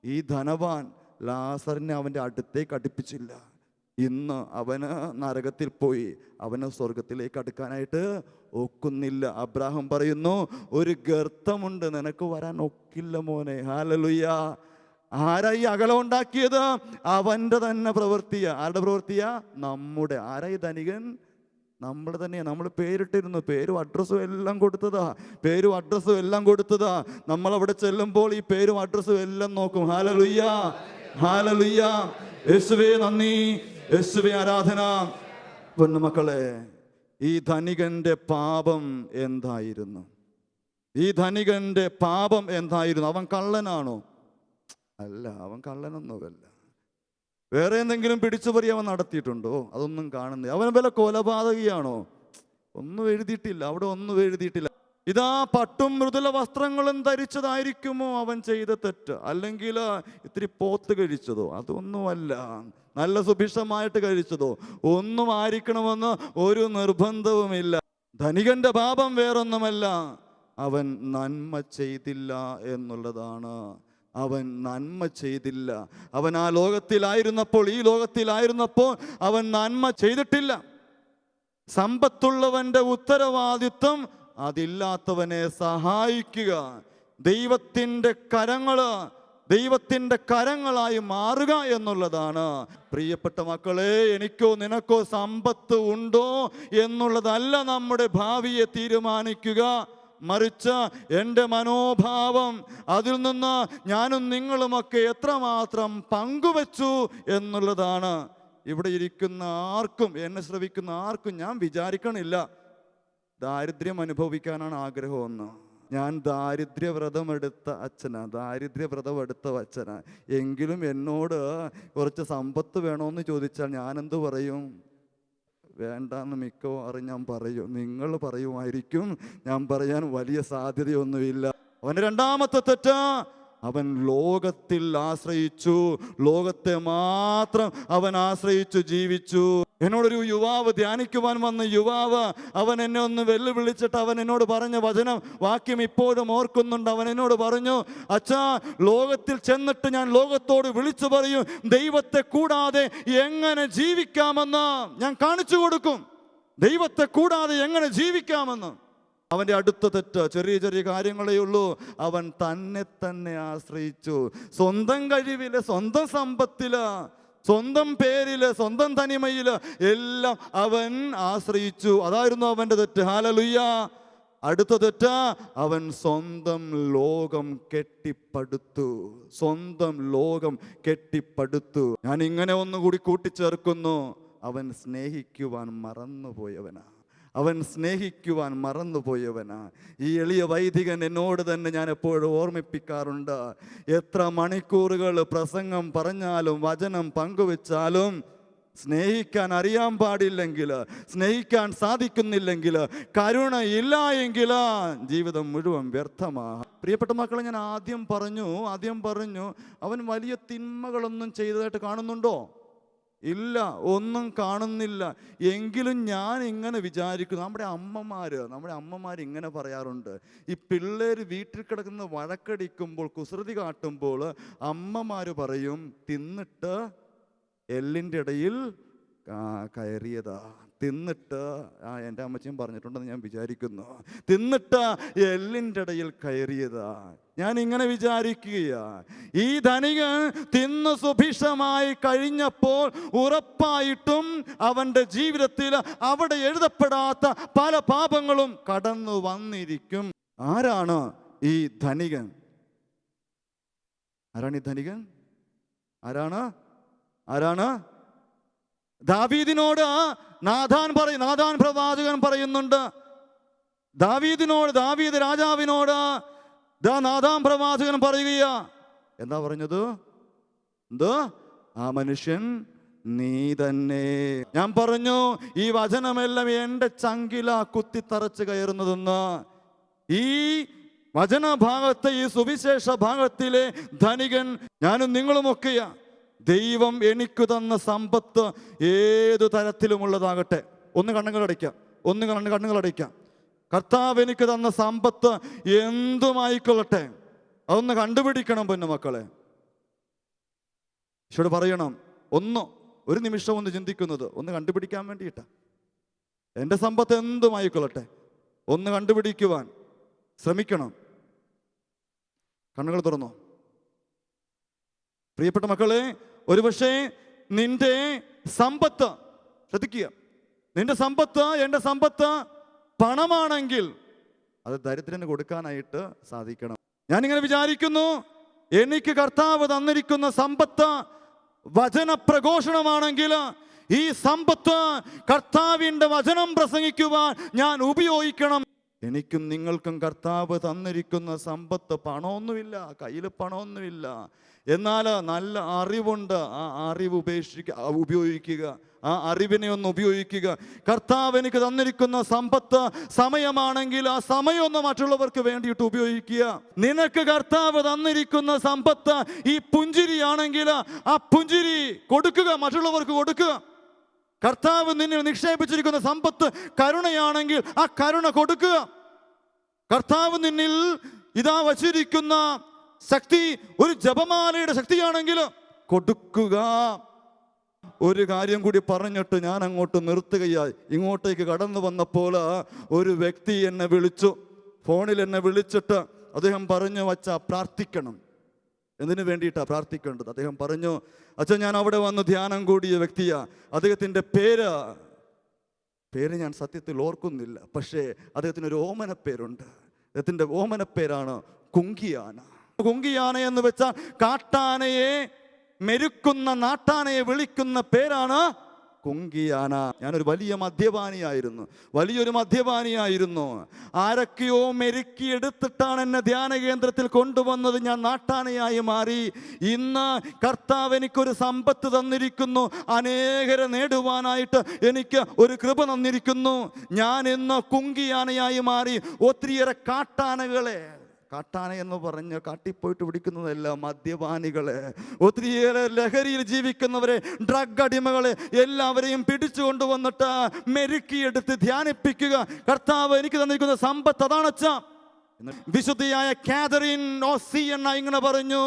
ഈ ധനവാൻ ലാസറിനെ അവൻ്റെ അടുത്തേക്ക് അടുപ്പിച്ചില്ല. ഇന്ന് അവന് നരകത്തിൽ പോയി, അവന് സ്വർഗത്തിലേക്ക് അടുക്കാനായിട്ട് ഒക്കുന്നില്ല. അബ്രാഹാം പറയുന്നു, ഒരു ഗർത്തമുണ്ട്, നിനക്ക് വരാൻ ഒക്കില്ല മോനെ. ഹല്ലേലൂയ. ആരായി അകലം ഉണ്ടാക്കിയത്? അവൻ്റെ തന്നെ പ്രവൃത്തിയാ. ആരുടെ പ്രവൃത്തിയാ? നമ്മുടെ. ആരായി ധനികൻ? നമ്മൾ തന്നെയാ. നമ്മൾ പേരിട്ടിരുന്നു, പേരും അഡ്രസ്സും എല്ലാം കൊടുത്തതാ. നമ്മളവിടെ ചെല്ലുമ്പോൾ ഈ പേരും അഡ്രസ്സും എല്ലാം നോക്കും. ഹല്ലേലൂയ, ഹല്ലേലൂയ. യേശുവേ നന്ദി, യേശുവേ ആരാധന. പൊന്നുമക്കളെ, ഈ ധനികന്റെ പാപം എന്തായിരുന്നു? അവൻ കള്ളനാണോ? അല്ല, അവൻ കള്ളനൊന്നുമല്ല. വേറെ എന്തെങ്കിലും പിടിച്ചുപറി അവൻ നടത്തിയിട്ടുണ്ടോ? അതൊന്നും കാണുന്നില്ല. അവൻ വല്ല കൊലപാതകിയാണോ? ഒന്നും എഴുതിയിട്ടില്ല. ഇതാ പട്ടും മൃദുല വസ്ത്രങ്ങളും ധരിച്ചതായിരിക്കുമോ അവൻ ചെയ്ത തെറ്റ്? അല്ലെങ്കിൽ ഇത്തിരി പോത്ത് കഴിച്ചതോ? അതൊന്നുമല്ല. നല്ല സുഭിക്ഷമായിട്ട് കഴിച്ചതോ? ഒന്നും ആയിരിക്കണമെന്ന് ഒരു നിർബന്ധവുമില്ല. ധനികന്റെ പാപം വേറൊന്നുമല്ല, അവൻ നന്മ ചെയ്തില്ല എന്നുള്ളതാണ്. അവൻ ആ ലോകത്തിലായിരുന്നപ്പോൾ, ഈ ലോകത്തിലായിരുന്നപ്പോൾ അവൻ നന്മ ചെയ്തിട്ടില്ല. സമ്പത്തുള്ളവന്റെ ഉത്തരവാദിത്വം അതില്ലാത്തവനെ സഹായിക്കുക. ദൈവത്തിൻ്റെ കരങ്ങള് ദൈവത്തിൻ്റെ കരങ്ങളായി മാറുക എന്നുള്ളതാണ്. പ്രിയപ്പെട്ട മക്കളെ, എനിക്കോ നിനക്കോ സമ്പത്ത് ഉണ്ടോ എന്നുള്ളതല്ല നമ്മുടെ ഭാവിയെ തീരുമാനിക്കുക. മറിച്ച് എൻ്റെ മനോഭാവം, അതിൽ നിന്ന് ഞാനും നിങ്ങളുമൊക്കെ എത്രമാത്രം പങ്കുവച്ചു എന്നുള്ളതാണ്. ഇവിടെ ഇരിക്കുന്ന ആർക്കും, എന്നെ ശ്രവിക്കുന്ന ആർക്കും ഞാൻ വിചാരിക്കണില്ല ദാരിദ്ര്യം അനുഭവിക്കാനാണ് ആഗ്രഹമെന്ന്. ഞാൻ ദാരിദ്ര്യവ്രതം എടുത്ത അച്ഛനാ. എങ്കിലും എന്നോട് കുറച്ച് സമ്പത്ത് വേണമെന്ന് ചോദിച്ചാൽ ഞാനെന്ത് പറയും? വേണ്ടാന്ന് മിക്കവാറും ഞാൻ പറയും. നിങ്ങൾ പറയുമായിരിക്കും, ഞാൻ പറയാൻ വലിയ സാധ്യതയൊന്നുമില്ല. അവൻ്റെ രണ്ടാമത്തെ തെറ്റ്, അവൻ ലോകത്തിൽ ആശ്രയിച്ചു. ലോകത്തെ മാത്രം അവൻ ആശ്രയിച്ചു ജീവിച്ചു. എന്നോടൊരു യുവാവ്, ധ്യാനിക്കുവാൻ വന്ന യുവാവ്, അവൻ എന്നെ ഒന്ന് വെല്ലുവിളിച്ചിട്ട് അവൻ എന്നോട് പറഞ്ഞ വാക്യം ഇപ്പോഴും ഓർക്കുന്നുണ്ട്. അവൻ എന്നോട് പറഞ്ഞു, അച്ഛാ, ലോകത്തിൽ ചെന്നിട്ട് ഞാൻ ലോകത്തോട് വിളിച്ചു പറയും, ദൈവത്തെ കൂടാതെ എങ്ങനെ ജീവിക്കാമെന്ന് ഞാൻ കാണിച്ചു കൊടുക്കും. ദൈവത്തെ കൂടാതെ എങ്ങനെ ജീവിക്കാമെന്ന്. അവൻ്റെ അടുത്ത തെറ്റ് ചെറിയ ചെറിയ കാര്യങ്ങളേ ഉള്ളൂ. അവൻ തന്നെ ആശ്രയിച്ചു. സ്വന്തം കഴിവില്, സ്വന്തം സമ്പത്തില്, സ്വന്തം പേരില്, സ്വന്തം തനിമയില് എല്ലാം അവൻ ആശ്രയിച്ചു. അതായിരുന്നു അവൻ്റെ തെറ്റ്. ഹല്ലേലൂയ. അടുത്ത തെറ്റ്, അവൻ സ്വന്തം ലോകം കെട്ടിപ്പടുത്തു. ഞാൻ ഇങ്ങനെ ഒന്നുകൂടി കൂട്ടിച്ചേർക്കുന്നു, അവൻ സ്നേഹിക്കുവാൻ മറന്നുപോയവനാ. ഈ എളിയ വൈദികൻ എന്നോട് തന്നെ ഞാൻ എപ്പോഴും ഓർമ്മിപ്പിക്കാറുണ്ട്, എത്ര മണിക്കൂറുകൾ പ്രസംഗം പറഞ്ഞാലും വചനം പങ്കുവെച്ചാലും സ്നേഹിക്കാൻ അറിയാൻ പാടില്ലെങ്കിൽ, സ്നേഹിക്കാൻ സാധിക്കുന്നില്ലെങ്കിൽ, കരുണ ഇല്ല എങ്കിൽ ജീവിതം മുഴുവൻ വ്യർത്ഥമാണ്. പ്രിയപ്പെട്ട മക്കളെ, ഞാൻ ആദ്യം പറഞ്ഞു അവൻ വലിയ തിന്മകളൊന്നും ചെയ്തതായിട്ട് കാണുന്നുണ്ടോ? ഇല്ല, ഒന്നും കാണുന്നില്ല. എങ്കിലും ഞാൻ ഇങ്ങനെ വിചാരിക്കുന്നു, നമ്മുടെ അമ്മമാർ ഇങ്ങനെ പറയാറുണ്ട്. ഈ പിള്ളേർ വീട്ടിൽ കിടക്കുന്ന വഴക്കടിക്കുമ്പോൾ, കുസൃതി കാട്ടുമ്പോൾ അമ്മമാർ പറയും, തിന്നിട്ട് എല്ലിൻ്റെ ഇടയിൽ കയറിയതാ. എൻ്റെ അമ്മച്ചിയും പറഞ്ഞിട്ടുണ്ടെന്ന് ഞാൻ വിചാരിക്കുന്നു. തിന്നിട്ട് എല്ലിൻ്റെ ഇടയിൽ കയറിയതാ. ഞാൻ ഇങ്ങനെ വിചാരിക്കുകയാ, ഈ ധനികൻ തിന്ന് സുഭിക്ഷമായി കഴിഞ്ഞപ്പോൾ ഉറപ്പായിട്ടും അവൻ്റെ ജീവിതത്തിൽ അവിടെ എഴുതപ്പെടാത്ത പല പാപങ്ങളും കടന്നു വന്നിരിക്കും. ആരാണ് ഈ ധനികൻ? ആരാണ്? ദാവീദിനോട് നാഥാൻ പ്രവാചകൻ പറയുന്നുണ്ട്. ദാവീദ് രാജാവിനോട് നാഥാൻ പ്രവാചകൻ പറയുകയാ. എന്താ പറഞ്ഞത്? ആ മനുഷ്യൻ നീ തന്നെ. ഞാൻ പറഞ്ഞു, ഈ വചനമെല്ലാം എൻ്റെ ചങ്കില കുത്തിത്തറച്ച് കയറുന്നതെന്ന്. ഈ വചനഭാഗത്തെ, ഈ സുവിശേഷ ഭാഗത്തിലെ ധനികൻ ഞാനും നിങ്ങളുമൊക്കെയാ. ദൈവം എനിക്ക് തന്ന സമ്പത്ത് ഏതു തരത്തിലുമുള്ളതാകട്ടെ, ഒന്ന് കണ്ണുകളടയ്ക്കാം. കർത്താവ് എനിക്ക് തന്ന സമ്പത്ത് എന്തുമായിക്കൊള്ളട്ടെ, അതൊന്ന് കണ്ടുപിടിക്കണം പൊന്നുമക്കളെ. ഈശോട് പറയണം, ഒരു നിമിഷം ഒന്ന് ചിന്തിക്കുന്നത്, ഒന്ന് കണ്ടുപിടിക്കാൻ വേണ്ടിയിട്ടാ. എൻ്റെ സമ്പത്ത് എന്തുമായിക്കൊള്ളട്ടെ, ഒന്ന് കണ്ടുപിടിക്കുവാൻ ശ്രമിക്കണം. കണ്ണുകൾ തുറന്നോ. പ്രിയപ്പെട്ട മക്കളെ, ഒരുപക്ഷെ നിന്റെ സമ്പത്ത്, ശ്രദ്ധിക്കുക, നിന്റെ സമ്പത്ത്, എൻ്റെ സമ്പത്ത് പണമാണെങ്കിൽ അത് ദരിദ്രന് കൊടുക്കാനായിട്ട് സാധിക്കണം. ഞാനിങ്ങനെ വിചാരിക്കുന്നു, എനിക്ക് കർത്താവ് തന്നിരിക്കുന്ന സമ്പത്ത് വചനപ്രഘോഷണമാണെങ്കിൽ ഈ സമ്പത്ത് കർത്താവിൻ്റെ വചനം പ്രസംഗിക്കുവാൻ ഞാൻ ഉപയോഗിക്കണം. എനിക്കും നിങ്ങൾക്കും കർത്താവ് തന്നിരിക്കുന്ന സമ്പത്ത് പണമൊന്നുമില്ല, കയ്യിൽ പണമൊന്നുമില്ല, എന്നാൽ നല്ല അറിവുണ്ട്. ആ അറിവ് ഉപയോഗിക്കുക, ആ അറിവിനെ ഒന്ന് ഉപയോഗിക്കുക. കർത്താവ് എനിക്ക് തന്നിരിക്കുന്ന സമ്പത്ത് സമയമാണെങ്കിൽ ആ സമയം ഒന്ന് മറ്റുള്ളവർക്ക് വേണ്ടിയിട്ട് ഉപയോഗിക്കുക. നിനക്ക് കർത്താവ് തന്നിരിക്കുന്ന സമ്പത്ത് ഈ പുഞ്ചിരിയാണെങ്കിൽ ആ പുഞ്ചിരി കൊടുക്കുക, മറ്റുള്ളവർക്ക് കൊടുക്കുക. കർത്താവ് നിന്നിൽ നിക്ഷേപിച്ചിരിക്കുന്ന സമ്പത്ത് കരുണയാണെങ്കിൽ ആ കരുണ കൊടുക്കുക. കർത്താവ് നിന്നിൽ ഇതാ വച്ചിരിക്കുന്ന ശക്തി ഒരു ജപമാലയുടെ ശക്തിയാണെങ്കിൽ കൊടുക്കുക. ഒരു കാര്യം കൂടി പറഞ്ഞിട്ട് ഞാൻ അങ്ങോട്ട് നിർത്തുകയായി. ഇങ്ങോട്ടേക്ക് കടന്നു വന്നപ്പോൾ ഒരു വ്യക്തി എന്നെ വിളിച്ചു, ഫോണിൽ എന്നെ വിളിച്ചിട്ട് അദ്ദേഹം പറഞ്ഞു, വച്ചാ പ്രാർത്ഥിക്കണം. എന്തിനു വേണ്ടിയിട്ടാണ് പ്രാർത്ഥിക്കേണ്ടത്? അദ്ദേഹം പറഞ്ഞു, അച്ഛൻ ഞാൻ അവിടെ വന്ന് ധ്യാനം കൂടിയ വ്യക്തിയാ. അദ്ദേഹത്തിൻ്റെ പേര് ഞാൻ സത്യത്തിൽ ഓർക്കുന്നില്ല. പക്ഷേ അദ്ദേഹത്തിന് ഒരു ഓമനപ്പേരുണ്ട്. അദ്ദേഹത്തിൻ്റെ ഓമനപ്പേരാണ് കുങ്കിയാന. കുങ്കിയാന എന്ന് വെച്ചാൽ കാട്ടാനയെ മെരുക്കുന്ന നാട്ടാനയെ വിളിക്കുന്ന പേരാണ് കുങ്കിയാന. ഞാനൊരു വലിയൊരു മദ്യപാനിയായിരുന്നു. ആരൊക്കെയോ മെരുക്കിയെടുത്തിട്ടാണ് എന്നെ ധ്യാന കേന്ദ്രത്തിൽ കൊണ്ടുവന്നത്. ഞാൻ നാട്ടാനയായി മാറി. ഇന്ന് കർത്താവ് എനിക്കൊരു സമ്പത്ത് തന്നിരിക്കുന്നു. അനേകരെ നേടുവാനായിട്ട് എനിക്ക് ഒരു കൃപ തന്നിരിക്കുന്നു. ഞാൻ ഇന്ന് കുങ്കിയാനയായി മാറി. ഒത്തിരിയേറെ കാട്ടാന എന്ന് പറഞ്ഞ് കാട്ടിപ്പോയിട്ട് പിടിക്കുന്നതല്ല, മദ്യപാനികളെ, ഒത്തിരിയേറെ ലഹരിയിൽ ജീവിക്കുന്നവരെ, ഡ്രഗ് അടിമകളെ എല്ലാവരെയും പിടിച്ചു കൊണ്ടുവന്നിട്ട് മെരുക്കിയെടുത്ത് ധ്യാനിപ്പിക്കുക. കർത്താവ് എനിക്ക് തന്നിരിക്കുന്ന സമ്പത്ത് അതാണ് അച്ഛാ. വിശുദ്ധിയായ കാതറിൻ ഓസിയണ്ണ ഇങ്ങനെ പറഞ്ഞു,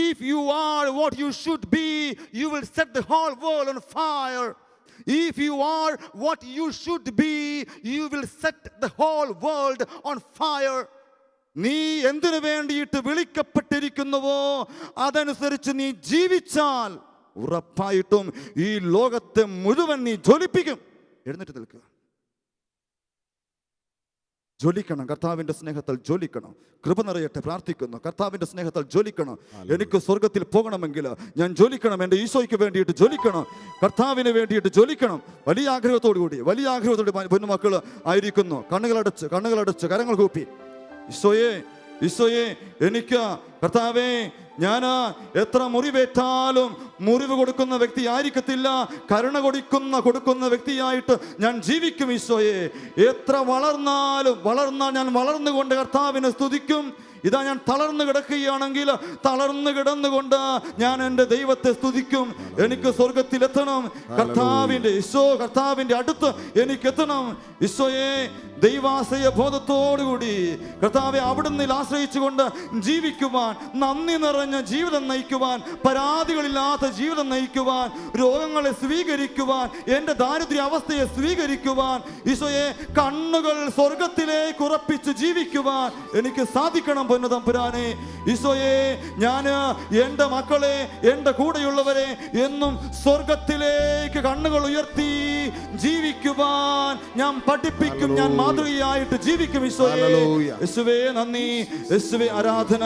if you are what you should be, you will set the whole world on fire. If you are what you should be, you will set the whole world on fire. നീ എന്തിനു വേണ്ടിയിട്ട് വിളിക്കപ്പെട്ടിരിക്കുന്നുവോ അതനുസരിച്ച് നീ ജീവിച്ചാൽ ഉറപ്പായിട്ടും ഈ ലോകത്തെ മുഴുവൻ നീ ജ്വലിപ്പിക്കും. എഴുന്നേറ്റ് നിൽക്കുക. ജ്വലിക്കണം, കർത്താവിൻ്റെ സ്നേഹത്തിൽ ജ്വലിക്കണം. കൃപ നിറയട്ടെ. പ്രാർത്ഥിക്കുന്നു, കർത്താവിൻ്റെ സ്നേഹത്തിൽ ജ്വലിക്കണം. എനിക്ക് സ്വർഗത്തിൽ പോകണമെങ്കിൽ ഞാൻ ജ്വലിക്കണം. എൻ്റെ ഈശോയ്ക്ക് വേണ്ടിയിട്ട് ജ്വലിക്കണം, കർത്താവിന് വേണ്ടിയിട്ട് ജ്വലിക്കണം. വലിയ ആഗ്രഹത്തോടുകൂടി പൊന്നുമക്കൾ ആയിരിക്കുന്നു. കണ്ണുകളടച്ച് കരങ്ങൾ കൂപ്പി, ഈശോയെ എനിക്ക് കർത്താവേ, ഞാൻ എത്ര മുറിവേറ്റാലും മുറിവ് കൊടുക്കുന്ന വ്യക്തി ആയിരിക്കത്തില്ല, കരുണ കൊടുക്കുന്ന വ്യക്തിയായിട്ട് ഞാൻ ജീവിക്കും. ഈശോയെ, എത്ര വളർന്നാൽ ഞാൻ വളർന്നുകൊണ്ട് കർത്താവിനെ സ്തുതിക്കും. ഇതാ ഞാൻ തളർന്നു കിടക്കുകയാണെങ്കിൽ തളർന്നു കിടന്നുകൊണ്ട് ഞാൻ എൻ്റെ ദൈവത്തെ സ്തുതിക്കും. എനിക്ക് സ്വർഗത്തിലെത്തണം. കർത്താവിൻ്റെ അടുത്ത് എനിക്ക് എത്തണം. ഈശോയെ, ദൈവാശ്രയ ബോധത്തോടുകൂടി കർത്താവെ അവിടുന്ന് ആശ്രയിച്ചുകൊണ്ട് ജീവിക്കുവാൻ, നന്ദി നിറഞ്ഞ ജീവിതം നയിക്കുവാൻ, പരാതികളില്ലാത്ത ജീവിതം നയിക്കുവാൻ, രോഗങ്ങളെ സ്വീകരിക്കുവാൻ, എൻ്റെ ദാരിദ്ര്യ അവസ്ഥയെ സ്വീകരിക്കുവാൻ, ഈശോയെ കണ്ണുകൾ സ്വർഗത്തിലേക്ക് ഉറപ്പിച്ച് ജീവിക്കുവാൻ എനിക്ക് സാധിക്കണം. പൊന്നുതമ്പുരാനെ, ഈശോയെ, ഞാൻ എൻ്റെ മക്കളെ, എൻ്റെ കൂടെയുള്ളവരെ എന്നും സ്വർഗത്തിലേക്ക് കണ്ണുകൾ ഉയർത്തി ജീവിക്കുവാൻ ഞാൻ പഠിപ്പിക്കും. ഞാൻ മാതൃകയായിട്ട് ജീവിക്കും. യേശുവേ നന്ദി, യേശുവേ ആരാധന.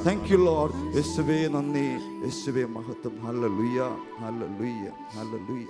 Thank you Lord. യേശുവേ നന്ദി, യേശുവേ മഹത്വം. ഹല്ലേലൂയ, ഹല്ലേലൂയ, ഹല്ലേലൂയ.